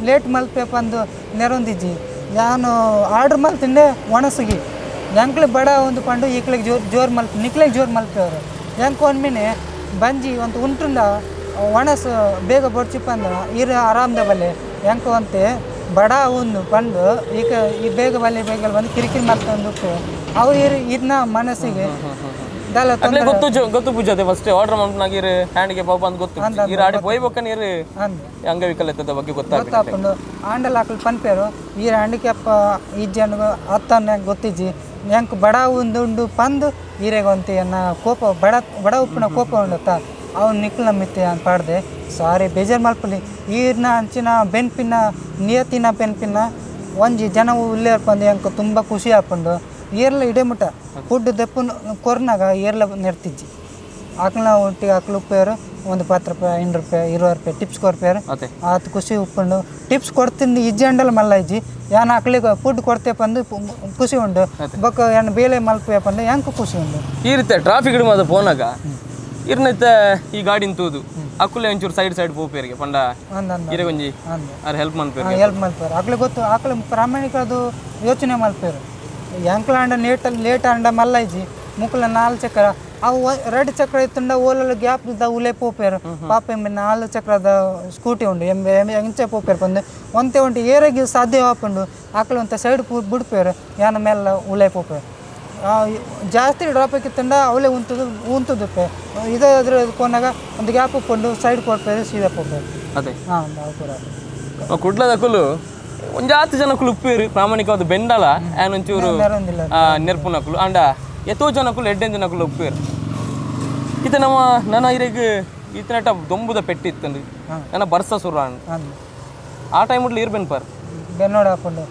ಲೇಟ್ ಮಲ್ಪೆ ಪಂದು ನೆರೊಂದಿಜ್ಜಿ ನಾನು ಆರ್ಡ್ರ್ ಮಲ್ತಿಂಡೆ ಒಣಸಿಗಿ ಹೆಂಕ್ಲೆ ಬಡ ಒಂದು ಪಂಡು ಈಕ್ಳಿಗೆ ಜೋರು ನಿಕ್ಲಿಗೆ ಜೋರು ಮಲ್ಪೇವರು ಹೆಂಗೆ ಒಂದ್ಮಿನೆ ಬಂಜಿ ಒಂದು ಉಂಟುಂಡ ಒಣಸು ಬೇಗ ಬಡ್ಚಿ ಪಂದ ಈರು ಆರಾಮ್ದ ಬಲ್ಲೆ ಹೆಂಗೆ ಅಂತೆ ಬಡ ಒಂದು ಪಂಡು ಈಗ ಈ ಬೇಗ ಬಂದು ಕಿರಿಕಿರಿ ಮಾಡ್ಕೊಂಡು ಅವ್ರು ಇದನ್ನ ಮನಸ್ಸಿಗೆ ಗೊತ್ತು ಪೂಜಾದೆ ಫಸ್ಟ್ ಆರ್ಡರ್ ಮಾಡ್ನಾಗಿರು ಹ್ಯಾಂಡ್ಗೆ ಪಾಪ ಅಂತ ಗೊತ್ತು ಈ ರಾಡಿ ಹೋಯ್ಬೇಕ ನೀರು ಅಂಗವಿಕಲತೆ ಬಗ್ಗೆ ಗೊತ್ತಾಕೊಂಡು ಆಂಡಲ್ ಹಾಕಲು ಪನ್ಪೇರು ಈ ಹ್ಯಾಂಡಿಕ್ಯಾಪ್ ಇಜ್ಜನ್ನು ಹತ್ತನ್ನ ಗೊತ್ತಿಜ್ಜಿ ಹೆಂಗೆ ಬಡ ಉಂಡು ಪಂದು ಈರೆಗೊಂತಿ ಅನ್ನ ಕೋಪ ಬಡ ಉಪ್ಪಿನ ಕೋಪ ಉಂಡತ್ತ ಅವ್ನು ನಿಕ್ಲ ಮಿತ್ತೆ ಅಂತ ಪಾಡ್ದೆ ಸಾರಿ ಬೇಜಾರು ಮಲ್ಪಲಿ ಈರ್ನ ಅಂಚಿನ ಬೆನ್ಪಿನ ನಿಯತಿನ ಬೆನ್ಪಿನ ಒಂಜಿ ಜನ ಉಲ್ಲೇರ್ ಪಂದು ಹೆಂಗೆ ತುಂಬ ಖುಷಿ ಹಾಕೊಂಡು ಏರ್ಲ ಇಡೇಮುಟ ಫುಡ್ ದೆಪ್ಪು ಕೊರ್ನಾಗ ಏರ್ಲ ನೆರ್ತಿಜ್ಜಿ ಆಕಳ ಒಟ್ಟಿಗೆ ಆಕಳು ಉಪ್ಪೇರು ಒಂದು 10 ರೂಪಾಯಿ 5 ರೂಪಾಯಿ 20 ರೂಪಾಯಿ ಟಿಪ್ಸ್ ಕೊರ್ಪೇರು ಆತು ಖುಷಿ ಉಪ್ಪುಂಡು ಟಿಪ್ಸ್ ಕೊಡ್ತೀನಿ ಇಜ್ಜಂಡಲ್ಲ ಮಲ್ಲ ಇಜ್ಜಿ ಯಾನು ಆಕಳಿಗೆ ಫುಡ್ ಕೊಡ್ತೇ ಪಂದು ಖುಷಿ ಉಂಡು ಬೊಕ್ಕ ಏನು ಬೇಲೆ ಮಲ್ಪೆ ಪಂದು ಹೆಂಗೆ ಖುಷಿ ಉಂಡು ಈ ರೀತಿ ಟ್ರಾಫಿಕ್ ಹಿಡಿಮದ ಫೋನಾಗ ಇರ್ನೈತೆ ಈ ಗಾಡಿನ ತೂದು ಅಕ್ಕುಲೆ ಒಂಚೂರು ಸೈಡ್ ಪೋಪೇರಿಗೆ ಪಂಡ ಇರಗೊಂಜಿ ಹೆಲ್ಪ್ ಮಲ್ಪೇರು ಆಕಳಿಗೆ ಗೊತ್ತು ಆಕಳ ಪ್ರಾಮಾಣಿಕ ಅದು ಯೋಚನೆ ಮಲ್ಪೇರು ಎಂಕ್ಲ ಅಂಡ ಲೇಟ್ ಅಂಡ ಮಲ್ಲ ಇಜ್ಜಿ ಮುಕ್ಕಲ 4 ಚಕ್ರ ಅವು 2 ಚಕ್ರ ಇತ್ತುಂಡ ಓಲಲ್ಲಿ ಗ್ಯಾಪ್ ಇದ್ದ ಉಲೆ ಪೋಪೇರು ಪಾಪ 4 ಚಕ್ರದ ಸ್ಕೂಟಿ ಉಂಡು ಎಂಚೆ ಪೋಪೇರು ಬಂದು ಒಂತೆ ಏರಾಗಿ ಸಾಧ್ಯ ಹಾಕೊಂಡು ಆಕಳು ಅಂತ ಸೈಡ್ ಬಿಡ್ಪೇರು ಯಾನ ಮೇಲೆ ಉಲೆ ಪೋಪೇರು ಜಾಸ್ತಿ ಡ್ರಾಪ್ ಆಗಿತ್ತಂಡ ಅವಲೇ ಉಂತುದುಪ್ಪೆ ಇದಾದ್ರೆ ಕೊನಾಗ ಒಂದು ಗ್ಯಾಪ್ ಉಪ್ಕೊಂಡು ಸೈಡ್ ಕೊಡ್ಪೇರು ಸೀದಾ ಪೋಪೇರು ಅದೇ ಕುಡ್ಲದಕ್ಕಲು ಒಂಜಾತು ಜನಕ್ಕಲು ಉಪ್ಪೇರು ಪ್ರಾಮಾಣಿಕವಾದ ಬೆಂಡಲ ಒಂಚೂರು ನೆರ್ಪುನಕ್ಕಲು ಅಂಡ ಎತ್ತೋ ಜನಕ್ಕಲು ಎಡ್ಡೆನ್ ಜನಕ್ಕಲು ಉಪ್ಪೇರು ಈತ ನನ್ನ ಇರೆಗ್ ಈತನಟ ದೊಂಬುದ ಪೆಟ್ಟಿತ್ತಂದು ನನ್ನ ಬರ್ಸ ಸುರ ಆ ಟೈಮ್ ಉಡ್ಲಿ ಇರ್ಬೇನ್ ಪರ್ ಬೆನ್ನೋಡ ಹಾಕೊಂಡು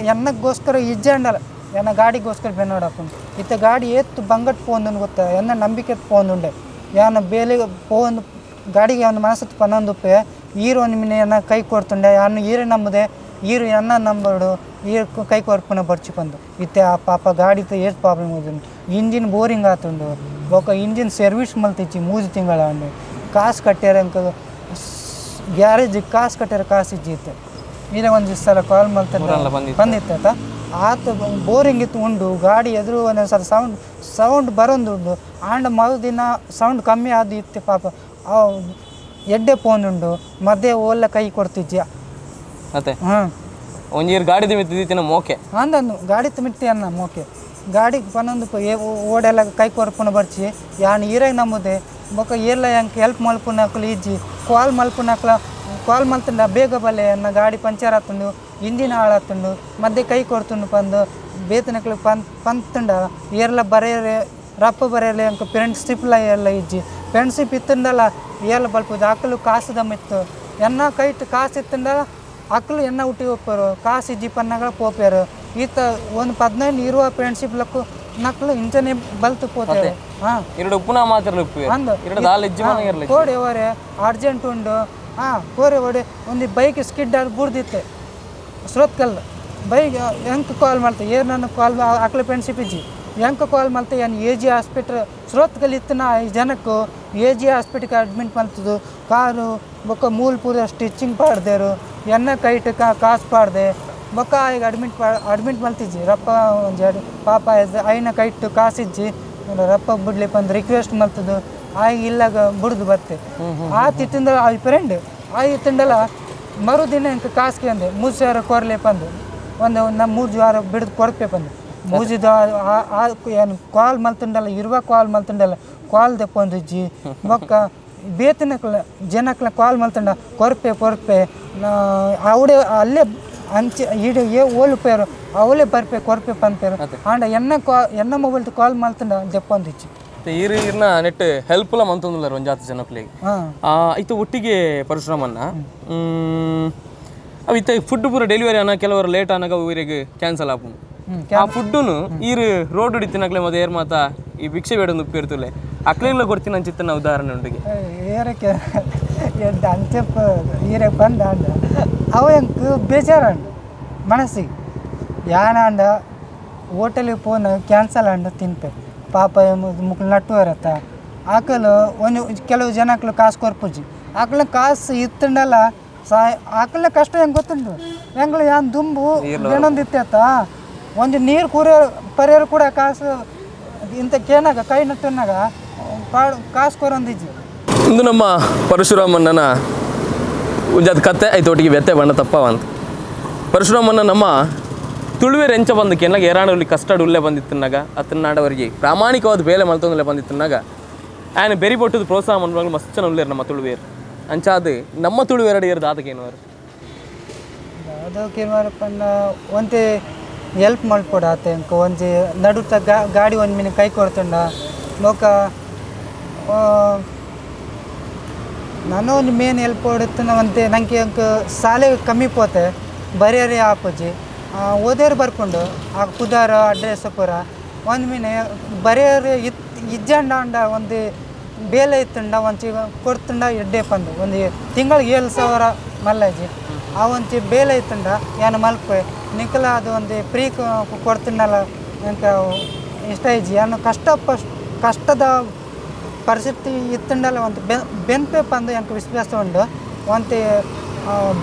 ಎನ್ನಗೋಸ್ಕರ ಇಜ್ಜಂಡಲ್ಲ ಎನ್ನ ಗಾಡಿಗೋಸ್ಕರ ಬೆನ್ನೋಡ ಹಾಕೊಂಡು ಈತ ಗಾಡಿ ಎತ್ತು ಬಂಗಟ್ ಪೋಂದನ್ ಗೊತ್ತಾ ಎನ್ನ ನಂಬಿಕೆ ಪೋಂದುಂಡೆ ಯಾನ ಬೇಲೆ ಪೋಂದು ಗಾಡಿಗೆ ಒಂದು ಮನಸ್ಸತ್ತು ಪನ್ನೊಂದುಪ್ಪೆ ಈರು ಒಂದು ಮಿನೆ ಎನ್ನ ಕೈ ಕೊಡ್ತುಂಡೆ ಯಾನು ಈರೆ ನಂಬುದೆ ಈರು ಎನ್ನ ನಂಬಡು ಈರು ಕೈ ಕೊರ್ಪುನ ಬರ್ಚಿ ಬಂದು ಇತ್ತೆ ಆ ಪಾಪ ಗಾಡಿತ ಏಟ್ ಪ್ರಾಬ್ಲಮ್ ಹೋದನು ಇಂಜಿನ್ ಬೋರಿಂಗ್ ಆತುಂಡು ಬೊಕ್ಕ ಇಂಜಿನ್ ಸರ್ವಿಸ್ ಮಲ್ತಿಚ್ಚಿ 3 ತಿಂಗಳ ಅಂಡು ಕಾಸು ಕಟ್ಟ್ಯಾರ ಅಂಕ ಗ್ಯಾರೇಜಿಗೆ ಕಾಸು ಕಟ್ಟ್ಯಾರ ಕಾಸು ಇಜ್ಜಿತ್ತೆ ಈಗ ಒಂದು ಸಲ ಕಾಲ್ ಮಲ್ತಾರೆ ಬಂದಿತ್ತ ಆತ ಬೋರಿಂಗ್ ಇತ್ತು ಉಂಡು ಗಾಡಿ ಎದುರು ಒಂದೊಂದು ಸಲ ಸೌಂಡ್ ಬರೋಂದುಂಡು ಆಂಡ ದಿನ ಸೌಂಡ್ ಕಮ್ಮಿ ಆದ ಇತ್ತೆ ಪಾಪ ಎಡ್ಡೆ ಪೋನುಂಡು ಮಧ್ಯೆ ಓಲ್ಲ ಕೈ ಕೊಡ್ತಿಜ್ಜಿ ಮತ್ತೆ ಒಂಜೀರು ಗಾಡಿ ಮಿತ್ತಿನ ಮೋಕೆ ಅಂದನು ಗಾಡಿ ಮಿತ್ತಿ ಅನ್ನ ಮೋಕೆ ಗಾಡಿ ಪನ್ನೊಂದು ಓಡೆಲ್ಲ ಕೈ ಕೊರ್ಪುನ ಬರ್ಚಿ ಯಾನು ಈರಾಗ ನಮ್ಮದೆ ಬೊಕ್ಕ ಎಲ್ಲ ಹೆಂಗೆ ಹೆಲ್ಪ್ ಮಲ್ಪುನಕ್ಲು ಇಜ್ಜಿ ಕಾಲ್ ಮಲ್ತಂಡ ಬೇಗ ಬಲ್ಲೆ ಅನ್ನ ಗಾಡಿ ಪಂಚರ್ ಆತುಂಡು ಇಂಜಿನ್ ಹಾಳಾತುಂಡು ಮಧ್ಯೆ ಕೈ ಕೊಡ್ತುಂಡು ಪಂದು ಬೇತನಕ್ಲು ಪಂತಂಡ ಏರ್ಲ ಬರೆಯರೆ ರಪ್ಪ ಬರೆಯಲ್ಲ ಅಂಕ ಫ್ರೆಂಡ್ಶಿಪ್ಲ ಎಲ್ಲ ಇಜ್ಜಿ ಫ್ರೆಂಡ್ಶಿಪ್ ಇತ್ತಂದಲ್ಲ ಏಲ್ಲ ಬಲ್ಪುದು ಅಕ್ಕಲು ಕಾಸು ದಮ್ಮಿತ್ತು ಎನ್ನ ಕೈಟ್ ಕಾಸು ಇತ್ತಂದಲ್ಲ ಅಕ್ಕಲು ಎನ್ನ ಹುಟ್ಟಿ ಒಪ್ಪರು ಕಾಸು ಇಜ್ಜಿ ಪನ್ನಗಳ ಪೋಪ್ಯಾರು ಈತ ಒಂದು 15-20 ಫ್ರೆಂಡ್ಶಿಪ್ ಲಕ್ಕು ನಕ್ಲು ಇಂಚನೆ ಬಲ್ತು ಪೋತಾರೆ ಹಾಂ ಕೋಡೆ ಅವರೇ ಅರ್ಜೆಂಟ್ ಉಂಡು ಕೋರೆ ಓಡೆ ಒಂದು ಬೈಕ್ ಸ್ಕಿಡ್ ಆಗಿ ಬುಡ್ದಿತ್ತೆ ಸ್ರೋತ್ಕಲ್ ಬೈಕ್ ಹೆಂಗೆ ಕಾಲ್ ಮಾಡ್ತೆ ಏನು ನನ್ನ ಕಾಲ್ ಅಕ್ಲ ಫ್ರೆಂಡ್ಶಿಪ್ ಇಜ್ಜಿ ಹೆಂಗೆ ಕಾಲ್ ಮಾಡ್ತೆ ಏನು ಎ ಜಿ ಹಾಸ್ಪಿಟ್ಲ್ ಸ್ರೋತ್ಕಲ್ ಇತ್ತು ನಾ 5 ಜನಕ್ಕೂ ಎ ಜಿ ಹಾಸ್ಪಿಟ್ಲಿಗೆ ಅಡ್ಮಿಟ್ ಮಾಡ್ತಿದ್ದು ಕಾರು ಬೊಕ್ಕ ಮೂಲ ಪೂರ ಸ್ಟಿಚಿಂಗ್ ಪಾಡ್ದೇರು ಎನ್ನ ಕೈಟ್ ಕಾಸು ಪಾಡ್ದೆ ಬೊಕ್ಕ ಈಗ ಅಡ್ಮಿಟ್ ಮಾಡ್ತಿಜ್ಜಿ ರಪ್ಪ ಒಂದು ಪಾಪ ಐನ ಕೈಟ್ ಕಾಸಿಜ್ಜಿ ರಪ್ಪ ಬಿಡ್ಲಿಪ್ಪ ಒಂದು ರಿಕ್ವೆಸ್ಟ್ ಮಾಡ್ತದ್ದು ಆಗ ಇಲ್ಲಾಗ ಬಿಡ್ದು ಬರ್ತೆ ಆ ತಿತ್ತಿಂದ ಆ ಫ್ರೆಂಡ್ ಆ ತಿಂಡಲ್ಲ ಮರುದಿನ ಇಂಕ ಕಾಸಿಗೆ ಅಂದೆ 3,000 ಕೊರ್ಲೇಪ ಅಂದು ಒಂದು ನಮ್ಮ 3 ವಾರ ಬಿಡ್ದು ಕೊಡ್ಪೇಪ ಅಂದು ಮೂಜಿದ ಏನು ಕಾಲ್ ಮಲ್ತಂಡಲ್ಲ ಇರುವ ಕಾಲ್ ಮಲ್ತಂಡಲ್ಲ ಕಾಲ್ ದೆಪ್ಪೊಂದಿಜ್ಜಿ ಬೊಕ್ಕ ಬೇತನಕ್ಲ ಜನಕ್ಲ ಕಾಲ್ ಮಲ್ತಂಡ ಕೊರ್ಪೆ ಅವಡೆ ಅಲ್ಲೇ ಅಂಚೆ ಇಡ ಓಲು ಪೇರು ಅವಲೇ ಬರ್ಪೆ ಕೊರ್ಪೆ ಪಂಪೇರು ಆಂಡ ಎನ್ನ ಮೊಬೈಲ್ ಕಾಲ್ ಮಲ್ತಂಡ ದೆಪ್ಪೊಂದಿಜ್ಜಿ ಈರಿನ ನೆಟ್ ಹೆಲ್ಪ್ಲ ಮಂತೊಂದುಲ್ಲಾರ ಒಂದು ಜಾತಿ ಜನಕ್ಲೆಗೆ ಐತೆ ಒಟ್ಟಿಗೆ ಪರಶುರಾಮನ್ನ ಅವು ಇತ್ತ ಫುಡ್ ಪೂರ ಡೆಲಿವರಿ ಅನ್ನ ಕೆಲವರು ಲೇಟ್ ಅನ್ನಾಗ ಊರಿಗೆ ಕ್ಯಾನ್ಸಲ್ ಆಪುಂಡು ಆ ಫುಡ್ಡುನು ಈರು ರೋಡ್ ಹಿಡಿತಿನಕ್ಲೆ ಮತ್ತೆ ಏರ್ ಮಾತ ಈ ಭಿಕ್ಷೆ ಬೇಡೊಂದು ಉಪ್ಪು ಇರ್ತಲೆ ಅಕ್ಲೆಲ್ಲ ಕೊಡ್ತೀನಿ ಅಂಚಿತ್ತನ ಉದಾಹರಣೆ ಉಂಡಿಗೆ ಏರಕ್ಕೆ ಅಂಚೆ ಈರಕ್ಕೆ ಬಂದ ಅಂಡ ಅವ ಎಂಕ್ ಬೇಜಾರಂಡು ಮನಸ್ಸಿಗೆ ಯಾನ ಅಂಡ ಹೋಟೆಲಿಗೆ ಫೋನ್ ಕ್ಯಾನ್ಸಲ್ ಅಂಡು ತಿನ್ಪೆ ಪಾಪ ಮುಕ್ಳು ನಟ್ಟು ಇರತ್ತ ಆಕಲು ಒಂದು ಕೆಲವು ಜನಕ್ಲು ಕಾಸು ಕೊರ್ಪುಜಿ ಆಕಲ ಕಾಸು ಇತ್ತಂಡಲ್ಲ ಆಕಲ ಕಷ್ಟ ಹೆಂಗೆ ಗೊತ್ತುಂಟು ಹೆಂಗ್ಲು ಯಾನ್ ದುಂಬು ಏನೊಂದಿತ್ತ ಒಂದು ನೀರು ಪರಿಹಾರ ಕೂಡ ಕಾಸು ಇಂಥ ಕೇನಾಗ ಕೈ ನಟ್ಟನಾಗ ಕಾಸು ಕೊರೊಂದಿಜ್ಜಿ ಇಂದು ನಮ್ಮ ಪರಶುರಾಮಣ್ಣನ ಉಂಜಾದ ಕತೆ ಐತೆ ಒಟ್ಟಿಗೆ ವ್ಯತ್ಯೆ ಬಣ್ಣ ತಪ್ಪವಂತ ಪರಶುರಾಮಣ್ಣ ನಮ್ಮ ತುಳುವೆ ರೆಂಚ ಬಂದು ಕೆನ್ನಾಗ ಏರಾಣಲ್ಲಿ ಕಸ್ಟರ್ಡ್ ಉಲ್ಲೆ ಬಂದಿತ್ತನಾಗ ಅತ್ತನ್ನಾಡವರಿಗೆ ಪ್ರಾಮಾಣಿಕವಾದ ಬೇಲೆ ಮಲ್ತೊಂದುಲ್ಲೆ ಬಂದಿತ್ತನಾಗ ಆಯ್ನ ಬೆರಿ ಬೊಟ್ಟದು ಪ್ರೋತ್ಸಾಹ ಮಾಡುವಾಗ ಮಸ್ತ್ ಚೆನ್ನ ಉಳ್ಳೇರು ನಮ್ಮ ತುಳುವೇರು ಅಂಚಾದು ನಮ್ಮ ತುಳುವೇರಡು ಏರ್ದು ಆತಕ್ಕೇನವರು ಅದಕ್ಕೇನಪ್ಪ ಒಂತೆ ಹೆಲ್ಪ್ ಮಾಡ್ಕೊಡ ಆತ ಇಂಕ ಒಂಜಿ ನಡುತ್ತ ಗಾಡಿ ಒಂದು ಮಿನಿ ಕೈ ಕೊಡ್ತಂಡ ಲೋಕ ನಾನು ಒಂದು ಮೇನ್ ಹೆಲ್ಪ್ ಕೊಡುತ್ತೆ ಒಂತೆ ನನಗೆ ಅಂಕ ಸಾಲೆ ಕಮ್ಮಿ ಪೋತೆ ಬರೆಯರಿ ಆಪಜ್ಜಿ ಓದೇರು ಬರ್ಕೊಂಡು ಆ ಕುದಾರ ಅಡ್ರೆಸ್ ಪೂರ ಒಂದು ಮಿನಿ ಬರೆಯರಿ ಇಜ್ಜಂಡ ಅಂಡ ಒಂದು ಬೇಲೆ ಇತ್ತಂಡ ಒಂಚಿ ಕೊಡ್ತಂಡ ಎಡ್ಡೆ ಪಂದು ಒಂದು ತಿಂಗಳಿಗೆ 7,000 ಮಲ್ಲಾಜಿ ಆ ಒಂಚಿ ಬೇಲೆ ಇತ್ತಂಡ ಏನು ಮಲ್ಪೆ ನಿಖಲ ಅದು ಒಂದು ಫ್ರೀ ಕೊಡ್ತಿಂಡಲ್ಲ ಎಂಕ ಇಷ್ಟ ಇಜ್ಜಿ ಏನು ಕಷ್ಟದ ಪರಿಸ್ಥಿತಿ ಇತ್ತಂಡಲ್ಲ ಒಂದು ಬೆನ್ಪೆ ಪಂದು ಎಂಕ ವಿಶ್ವಾಸ ಉಂಡು ಒಂತೆ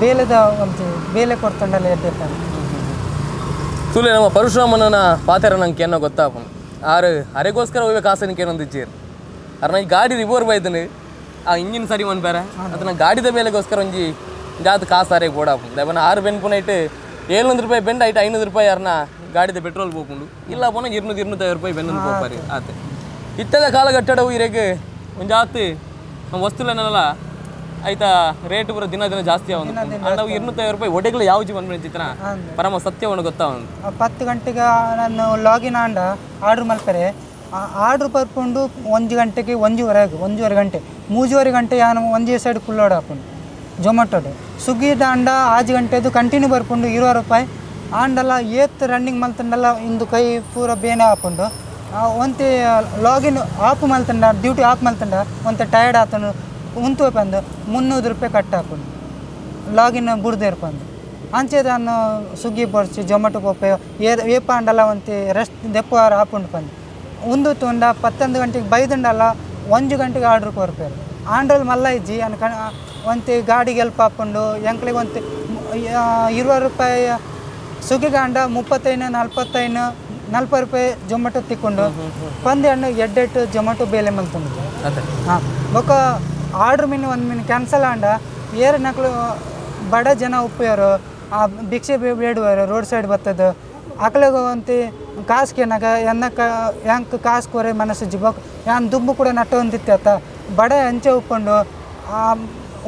ಬೇಲೆದ ಒಂದು ಬೇಲೆ ಕೊಡ್ತಂಡಲ್ಲ ಎಡ್ಡೆ ಪಂದು ತುಲೆ ನಮ್ಮ ಪರಶುರಾಮಣ್ಣನ ಪಾತ್ರ ನಂಗೆ ಏನೋ ಗೊತ್ತಾಪನು ಅರೆಗೋಸ್ಕರ ಹೋಗ್ಬೇಕು ಆಸೆ ನಿಂಗೆ ಏನೊಂದು ಇಜ್ಜೀರು ಅರ್ ನಂಗೆ ಗಾಡಿ ರಿವೋರ್ ಬೈದನು ಆ ಇಂಜಿನ್ ಸರಿ ಒಂದು ಬೇರೆ ಅದು ನಂಗೆ ಗಾಡಿದ ಬೇಲೆಗೋಸ್ಕರ ಒಂಜಿ ಜಾತ ಕಾಸು ಅರೆಗೆ ಓಡಾಪು ದಯವನ್ನ 6 ಬೆನ್ ಪುನ ಇಟ್ಟು 700 ರೂಪಾಯಿ ಬೆಂಡ್ ಐಟು 500 ರೂಪಾಯಿ ಯಾರನ್ನ ಗಾಡಿದ ಪೆಟ್ರೋಲ್ ಹೋಗ್ಕೊಂಡು ಇಲ್ಲ ಪುನಃ 200-250 ರೂಪಾಯಿ ಬೆನ್ನೊಂದು ಹೋಗ್ಪಾರಿ ಆತ ಇತ್ತದ ಕಾಲಘಟ್ಟವು ಇರೆಗೆ ಒಂದು ಜಾತಿ ನಮ್ಮ ವಸ್ತುಗಳನ್ನೆಲ್ಲ ಆಯ್ತಾ ರೇಟ್ ಪೂರ ದಿನ ಜಾಸ್ತಿ ಆಗ ನಾವು 250 ರೂಪಾಯಿ ಒಡೆಗಳು ಯಾವ ಜೀವನ ಬಂದಿತ್ತನ ಪರಮ ಸತ್ಯವನ್ನು ಗೊತ್ತಾ ಒಂದು 10 ಗಂಟೆಗೆ ನಾನು ಲಾಗಿನ್ ಆಂಡ ಆರ್ಡ್ರ್ ಮಲ್ಪರೆ ಆರ್ಡ್ರ್ ಬರ್ಕೊಂಡು 1 ಗಂಟೆಗೆ 1:30 ಗಂಟೆ 3:30 ಗಂಟೆ ಯಾನು ಒಂದೇ ಸೈಡ್ ಕುಲ್ಲೋಡು ಹಾಕೊಂಡು ಜೊಮ್ಯಾಟೋಡು ಸ್ವಿಗ್ಗಿ ದಾಂಡ 5 ಗಂಟೆದು ಕಂಟಿನ್ಯೂ ಬರ್ಕೊಂಡು 20 ರೂಪಾಯಿ ಆಂಡಲ್ಲ ಏತ್ ರನ್ನಿಂಗ್ ಮಲ್ತಂಡಲ್ಲ ಇಂದು ಕೈ ಪೂರ ಬೇನೆ ಹಾಕೊಂಡು ಒಂತೆ ಲಾಗಿನ್ ಆಫ್ ಮಲ್ತಂಡ ಡ್ಯೂಟಿ ಆಫ್ ಮಲ್ತಂಡ ಒಂತೆ ಟಯರ್ಡ್ ಆತನು ಉಂತು ಬಂದು 300 ರೂಪಾಯಿ ಕಟ್ ಹಾಕೊಂಡು ಲಾಗಿನ್ ಬುಡ್ದೆ ಇರ್ಪಂದು ಅಂಚೆ ನಾನು ಸ್ವಿಗ್ಗಿ ಬರ್ಸಿ ಜೊಮ್ಯಾಟೊ ಪೋಪೆ ಏಪ ಅಂಡಲ್ಲ ಒಂತೆ ರೆಸ್ಟ್ ದೆಪ್ಪ ಹಾಕೊಂಡು ಬಂದು ಒಂದು ತುಂಡ 11 ಗಂಟೆಗೆ ಬೈದಂಡಲ್ಲ 1 ಗಂಟೆಗೆ ಆರ್ಡ್ರ್ ಕೊರ್ಪೇರು ಆಂಡ್ರಲ್ಲಿ ಮಲ್ಲ ಇಜ್ಜಿ ಅನ್ಕ ಒಂತೆ ಗಾಡಿಗೆ ಹೆಲ್ಪ್ ಹಾಕೊಂಡು ಎಂಕ್ಳಿಗೆ ಒಂತೆ 20 ರೂಪಾಯಿ ಸ್ವಿಗ್ಗಿಗೆ ಅಂಡ 35-40 ರೂಪಾಯಿ ಜೊಮ್ಯಾಟೊ ತಿಕ್ಕೊಂಡು ಪಂದೆ ಹಣ್ಣು ಎಡ್ಡೆಟ್ಟು ಜೊಮ್ಯಾಟೊ ಬೇಲೆ ಮಲ್ತಂಡು ಹಾಂ ಬೊಕ್ಕ ಆರ್ಡ್ರ್ ಒಂದು ಮಿನಿ ಕ್ಯಾನ್ಸಲ್ ಆಂಡ ಏರು ನಕ್ಳು ಬಡ ಜನ ಉಪ್ಪೇರು ಆ ಭಿಕ್ಷೆ ಬೇಡುವರು ರೋಡ್ ಸೈಡ್ ಬರ್ತದೆ ಆಕಳಿಗೆ ಒಂತಿ ಕಾಸು ಕೇನಾಗ ಹೆಂಗೆ ಕಾಸು ಕೊರೆ ಮನಸ್ಸು ಜಿಬಕ್ ಯಾನ್ ದುಂಬು ಕೂಡ ನಟ್ಟ ಹೊಂದಿತ್ತ ಬಡ ಹಂಚೆ ಉಪ್ಕೊಂಡು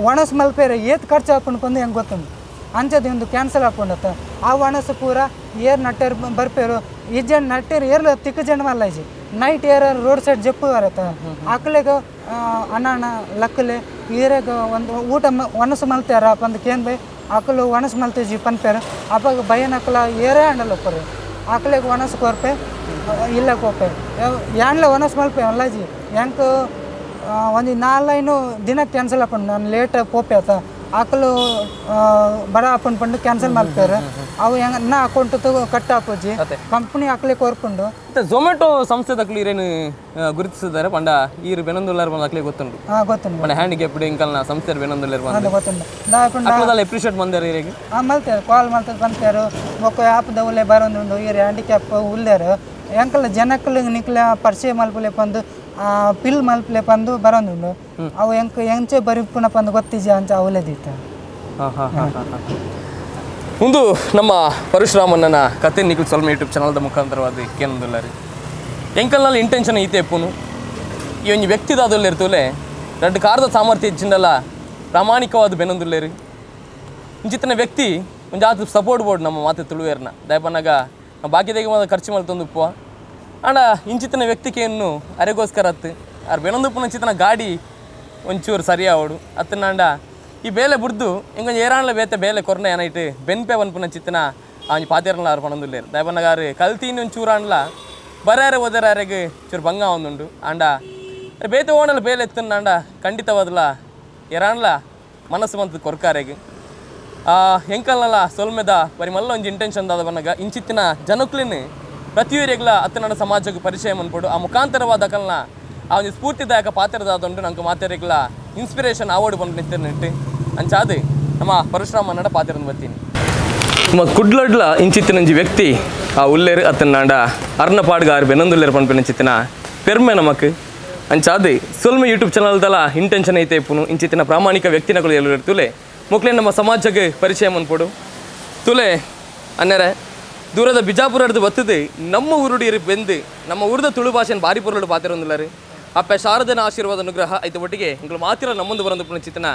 ಒಣಸ್ ಮಲ್ಪೇರೆ ಏತ್ ಖರ್ಚು ಹಾಕೊಂಡು ಬಂದು ಹೆಂಗೆ ಗೊತ್ತುಂಟು ಅಂಚದೆ ಒಂದು ಕ್ಯಾನ್ಸಲ್ ಹಾಕೊಂಡತ್ತ ಆ ವನಸು ಪೂರ ಏರ್ ನಟ್ಟೇರು ಬರ್ಪೇರು ಇಜ್ಜಂಡು ನಟ್ಟೇರು ಏರ್ಲ ತಿಕ್ಕ ಜಂಡು ಮಲ್ಲ ಇಜಿ ನೈಟ್ ಏರ್ ರೋಡ್ ಸೈಡ್ ಜಪ್ಪು ಬರತ್ತ ಆಕಳಿಗ ಅಣ್ಣ ಲಕ್ಕಲೆ ಈರೆಗ ಒಂದು ಊಟ ವನಸು ಮಲ್ತಾರ ಪಂದು ಕೇನ್ ಬೈ ಆಕಳು ವನಸು ಮಲ್ತೇಜಿ ಪನ್ಪೇರ ಅಪ್ಪಾಗ ಭಯನ ಆಕಳ ಏರೇ ಅಂಡಲ್ಲ ಒಪ್ಪರು ಆಕಳಿಗೆ ವನಸು ಕೊರ್ಪೆ ಇಲ್ಲ ಕೋಪೆ ಯಾಂಡ್ಲೆ ವನಸು ಮಲ್ಪೆ ಅಲ್ಲಾಜಿ ಹೆಂಕ ಒಂದು 4 ದಿನ ಕ್ಯಾನ್ಸಲ್ ಹಾಕೊಂಡು ನಾನು ಲೇಟ್ ಪೋಪೆ ಆತ ಆಕಳು ಬಡ ಹಾಕೊಂಡು ಪಂಡು ಕ್ಯಾನ್ಸಲ್ ಮಾಡ್ತಾರೆ ಅವು ಹೆಂಗ ನಾ ಅಕೌಂಟ್ ಕಟ್ ಹಾಕೋಜಿ ಕಂಪ್ನಿ ಹಾಕ್ಲಿಕ್ಕೆ ಕೋರ್ಕೊಂಡು ಝೊಮ್ಯಾಟೊ ಸಂಸ್ಥೆ ತಕ್ಲಿ ಇರೇನು ಗುರುತಿಸಿದ್ದಾರೆ ಪಂಡ ಈರು ಬೆನೊಂದುಲ್ಲಾರ ಬಂದು ಹಾಕ್ಲಿಕ್ಕೆ ಗೊತ್ತುಂಟು ಗೊತ್ತುಂಟು ಪಂಡ ಹ್ಯಾಂಡಿಕ್ಯಾಪ್ಡ್ ಇಂಕಲ್ನ ಸಂಸ್ಥೆ ಬೆನೊಂದುಲ್ಲಾರ ಬಂದು ಗೊತ್ತುಂಟು ದಾಪಂಡ ಅಪ್ರಿಷಿಯೇಟ್ ಬಂದಾರೆ ಈರಿಗೆ ಮಲ್ತಾರೆ ಕಾಲ್ ಮಾಡ್ತಾರೆ ಬಂತಾರೆ ಒಕ್ಕ ಆ್ಯಪ್ದ ಉಲ್ಲೆ ಬರೋದು ಈರು ಹ್ಯಾಂಡಿಕ್ಯಾಪ್ ಉಲ್ಲೇರು ಎಂಕಲ್ಲ ಜನಕ್ಕಲು ನಿಕ್ಲ ಪರಿಚಯ ಮಲ್ಪಲೆ ಬಂದು ಪಿಲ್ ಮಲ್ಪಲೆ ಬಂದು ಬರೋದು ಅವು ಎಂಚೆ ಬರೀಪುನ ಬಂದು ಗೊತ್ತಿಜ ಅಂತ ಅವಲೇದಿತ್ತ ಒಂದು ನಮ್ಮ ಪರಶುರಾಮಣ್ಣನ ಕತೆ ನಿಖಿಲ್ ಸೊಲ್ಮೆ ಯೂಟ್ಯೂಬ್ ಚಾನಲ್ದ ಮುಖಾಂತರವಾದ ಕೇನೊಂದಿಲ್ಲ ರೀ ಎಂಕಲ್ನಲ್ಲಿ ಇಂಟೆನ್ಷನ್ ಐತೆ ಎಪ್ಪುನು ಈ ಒಂದು ವ್ಯಕ್ತಿದಾದಲ್ಲಿ ಇರ್ತೂಲೆ 2 ಕಾರದ ಸಾಮರ್ಥ್ಯ ಹೆಚ್ಚಿಂದಲ್ಲ ಪ್ರಾಮಾಣಿಕವಾದ ಬೆನೊಂದಿಲ್ಲ ರೀ ಇಂಚಿತ್ತಿನ ವ್ಯಕ್ತಿ ಒಂದು ಜಾತಿ ಸಪೋರ್ಟ್ ಬೋರ್ಡ್ ನಮ್ಮ ಮಾತೆ ತುಳುವೇರ್ನ ದಯಪನ್ನಾಗ ಬಾಕಿದಾಗ ಖರ್ಚು ಮಲ್ತೊಂದು ಉಪ್ಪು ಆಂಡ ಇಂಚಿತ್ತಿನ ವ್ಯಕ್ತಿಕೆಯನ್ನು ಅರೆಗೋಸ್ಕರ ಅತ್ತು ಅವ್ರು ಬೆನೊಂದುಪ್ಪನ ಚಿತ್ತನ ಗಾಡಿ ಒಂಚೂರು ಸರಿಯಾವಡು ಅತ್ತನಾಂಡ ಈ ಬೇಲೆ ಬುಡ್ದು ಹಿಂಗೊಂದು ಏರಾಣ್ಲ ಬೇತೆ ಬೇಲೆ ಕೊರನೆ ಏನಾಯ್ತು ಬೆನ್ಪೆ ಬಂದ್ಪುನ ಚಿತ್ತನ ಅವ್ನು ಪಾತಿರಲ್ಲ ಅವ್ರು ಪಣೊಂದುಲ್ಲೇರು ದಯಪನ್ನಗಾರು ಕಲ್ತೀನಿ ಒಂಚೂರು ಆಂಡ್ಲ ಬರಾರೆ ಓದರಾರೆಗೆ ಚೂರು ಭಂಗ ಒಂದುಂಡು ಆಂಡ ಬೇತೆ ಓಣಲ್ಲ ಬೇಲೆ ಎತ್ತನಾಂಡ ಖಂಡಿತವಾದಲ್ಲ ಏರಾಣ್ಲ ಮನಸ್ಸು ಬಂತು ಕೊರ್ಕಾರೆಗೆ ಎಂಕಲ್ನಲ್ಲ ಸೊಲ್ಮೆದ ಬರೀ ಮಲ್ಲ ಒಂದು ಇಂಟೆನ್ಷನ್ ದಾದ ಬನ್ನಾಗ ಇಂಚಿತ್ತಿನ ಜನಕ್ಲಿನ ಪ್ರತಿಯೊರಿಗೆಲ್ಲ ಅತ್ತನಡ ಸಮಾಜಕ್ಕೆ ಪರಿಚಯ ಮನ್ಪಡು ಆ ಮುಖಾಂತರವಾದ ಅಕಲ್ನ ಆ ಒಂದು ಸ್ಫೂರ್ತಿದಾಯಕ ಪಾತ್ರದಾದುಂಡು ನಂಗೆ ಮಾತೆರೆಗ್ಲ ಇನ್ಸ್ಪಿರೇಷನ್ ಅವಾರ್ಡ್ ಬಂದು ನಿಂತಿರ್ನಿಟ್ಟು ಅಂಚಾದು ನಮ್ಮ ಪರಶುರಾಮಣ್ಣನ ಪಾತ್ರನ ಬರ್ತೀನಿ ನಮ್ಮ ಕುಡ್ಲಡ್ಲ ಇಂಚಿತ್ತಿನಂಜಿ ವ್ಯಕ್ತಿ ಆ ಉಲ್ಲೇರು ಅತ್ತನಾಂಡ ಅರ್ನಪಾಡ್ಗಾರು ಬೆನೊಂದುಲ್ಲೇರು ಪನ್ಪಿನ ಚಿತ್ತಿನ ಪೆರ್ಮೆ ನಮಕ್ ಅಂಚಾದು ಸೊಲ್ಮೆ ಯೂಟ್ಯೂಬ್ ಚಾನಲ್ದಲ್ಲ ಇಂಟೆನ್ಷನ್ ಐತೆ ಇಪ್ಪುನು ಇಂಚಿತ್ತಿನ ಪ್ರಾಮಾಣಿಕ ವ್ಯಕ್ತಿನಗಳು ಎಲ್ಲರೂ ಇರ್ತುಲೆ ಮುಕ್ಲೆ ನಮ್ಮ ಸಮಾಜಕ್ಕೆ ಪರಿಚಯ ಮನ್ಪಡು ತುಲೆ ಅನ್ನರೆ ದೂರದ ಬಿಜಾಪುರ ಹಿಡಿದು ಬತ್ತದೆ ನಮ್ಮ ಊರುಡಿ ಬೆಂದು ನಮ್ಮ ಊರದ ತುಳು ಭಾಷೆನ ಭಾರಿ ಪೊರಳು ಪಾತಿರೊಂದಿಲ್ಲ ರೀ ಅಪ್ಪ ಶಾರದನ ಆಶೀರ್ವಾದ ಅನುಗ್ರಹ ಐತೆ ಒಟ್ಟಿಗೆ ಇಂಗಳು ಮಾತಿರ ನಮ್ಮೊಂದು ಬರಂದು ಚಿತ್ತನ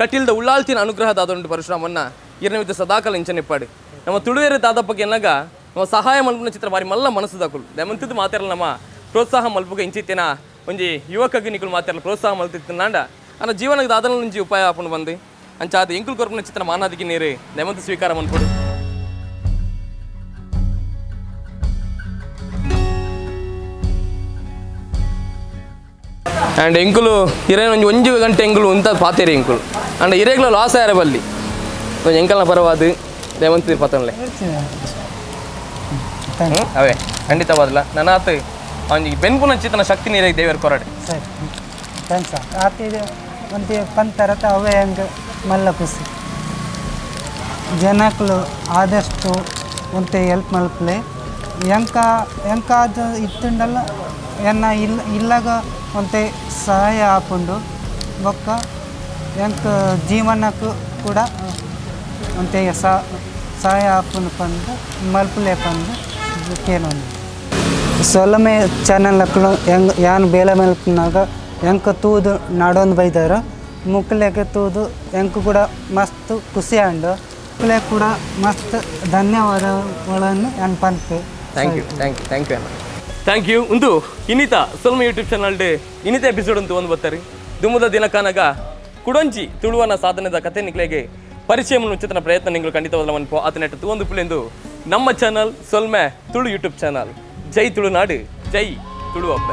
ಕಟ್ಟಿಲ್ದ ಉಳ್ಳಾಳ್ತಿನ ಅನುಗ್ರಹದಾದೊಂಡು ಪರಶುರಾಮನ್ನ ಇರನಿಮಿತ್ತ ಸದಾಕಾಲ ಇಂಚನಿಪ್ಪಾಡು ನಮ್ಮ ತುಳುವೇರಿ ದಾದಪ್ಪಗೆ ಎನ್ನಾಗ ನಮ್ಮ ಸಹಾಯ ಮಲ್ಪನ ಚಿತ್ರ ಬಾರಿ ಮಲ್ಲ ಮನಸ್ಸು ದಾಕುಲು ದಮಂತಿದ್ದು ಮಾತಿರಲ್ಲ ನಮ್ಮ ಪ್ರೋತ್ಸಾಹ ಮಲ್ಪಗೆ ಇಂಚಿತ್ತಿನ ಒಂಜಿ ಯುವಕಗೆ ನಿಕುಲು ಮಾತಿರಲ್ಲ ಪ್ರೋತ್ಸಾಹ ಮಲ್ತಿತ್ತನಾಂಡ ಅನ್ನ ಜೀವನಕ್ಕೆ ದಾದನ ಒಂಜಿ ಉಪಾಯ ಹಾಕೊಂಡು ಬಂದು ಅಂಚಾದ ಎಂಕುಲ್ ಕೊರ್ಪನ ಚಿತ್ರ ಮಾನಾದಿಗೆ ನೀರು ದಮಂತ ಸ್ವೀಕಾರ ಮನ್ಪಡು ಆ್ಯಂಡ್ ಎಂಕುಲು ಇರೇನು ಒಂಜು ಗಂಟೆ ಎಂಕುಲು ಇಂಥ ಪಾತೇರಿ ಎಂಕುಲು ಆ್ಯಂಡ್ ಇರೇಗ್ಲ ಲಾಸ್ ಆಯ್ರೆ ಬಲ್ಲಿ ಎಂಕಲ್ನ ಪರವಾದ ದೇವಂತ ಪತ್ತನ್ಲೆ ಅವೇ ಖಂಡಿತವಾದಲ್ಲ ನನ್ನ ಆತ ಅವನಿಗೆ ಬೆನ್ಪುನ ಚಿತ್ತನ ಶಕ್ತಿ ನೀರಿಗೆ ದೇವರ ಕೊರಡೆ ಸರಿ ಥ್ಯಾಂಕ್ಸ್ ಆತಿದೆ ಒಂದು ಪಂತರತ ಅವೇ ಹೆಂಗೆ ಮಲ್ಲ ಖುಷಿ ಜನಕ್ಕಳು ಆದಷ್ಟು ಒಂದು ಹೆಲ್ಪ್ ಮಲ್ಪಲೆ ಎಂಕಾದ ಇತ್ತುಂಡಲ್ಲ ಎನ್ನ ಇಲ್ಲಾಗ ಒಂದು ಸಹಾಯ ಹಾಕೊಂಡು ಬೊಕ್ಕ ಎಂಕ ಜೀವನಕ್ಕೂ ಕೂಡ ಒಂದು ಸಹಾಯ ಹಾಕೊಂಡು ಬಂದು ಮಲ್ಪಲೆ ಬಂದು ಕೇಳೋದು ಸೊಲ್ಮೆ ಚಾನಲ್ಗಳು ಹೆಂಗೆ ಯಾನ್ ಬೇಲೆ ಮಲ್ಪನಾಗ ಎಂಕ ತೂದು ನಾಡೊಂದು ಬೈದಾರ ಮುಕ್ಲೆಗೆ ತೂದು ಎಂಕು ಕೂಡ ಮಸ್ತ್ ಖುಷಿ ಅಂಡು ಮುಕ್ಲೆ ಕೂಡ ಮಸ್ತ್ ಧನ್ಯವಾದಗಳನ್ನು ನಾನು ಪಂಪೆ ಥ್ಯಾಂಕ್ ಯು ಥ್ಯಾಂಕ್ ಯು ಒಂದು ಇನ್ನಿತ ಸೊಲ್ಮೆ ಯೂಟ್ಯೂಬ್ ಚಾನಲ್ಡೆ ಇನ್ನಿತ ಎಪಿಸೋಡ್ ಅಂತ ಒಂದು ಬರ್ತಾರೆ ದುಮ್ಮದ ದಿನಕಾನಾಗ ಕುಡೊಂಜಿ ತುಳುವನ ಸಾಧನೆದ ಕಥೆ ನಿಕ್ಲೆಗೆ ಪರಿಚಯ ಮುಚ್ಚಿತನ ಪ್ರಯತ್ನ ನಿಂಗಳು ಖಂಡಿತವಾದ ಮನ್ಪೋ ಆತನೆಟ್ಟು ಒಂದು ಪುಲೆಂದು ನಮ್ಮ ಚಾನಲ್ ಸೊಲ್ಮೆ ತುಳು ಯೂಟ್ಯೂಬ್ ಚಾನಲ್ ಜೈ ತುಳುನಾಡು ಜೈ ತುಳು ಅಪ್ಪ.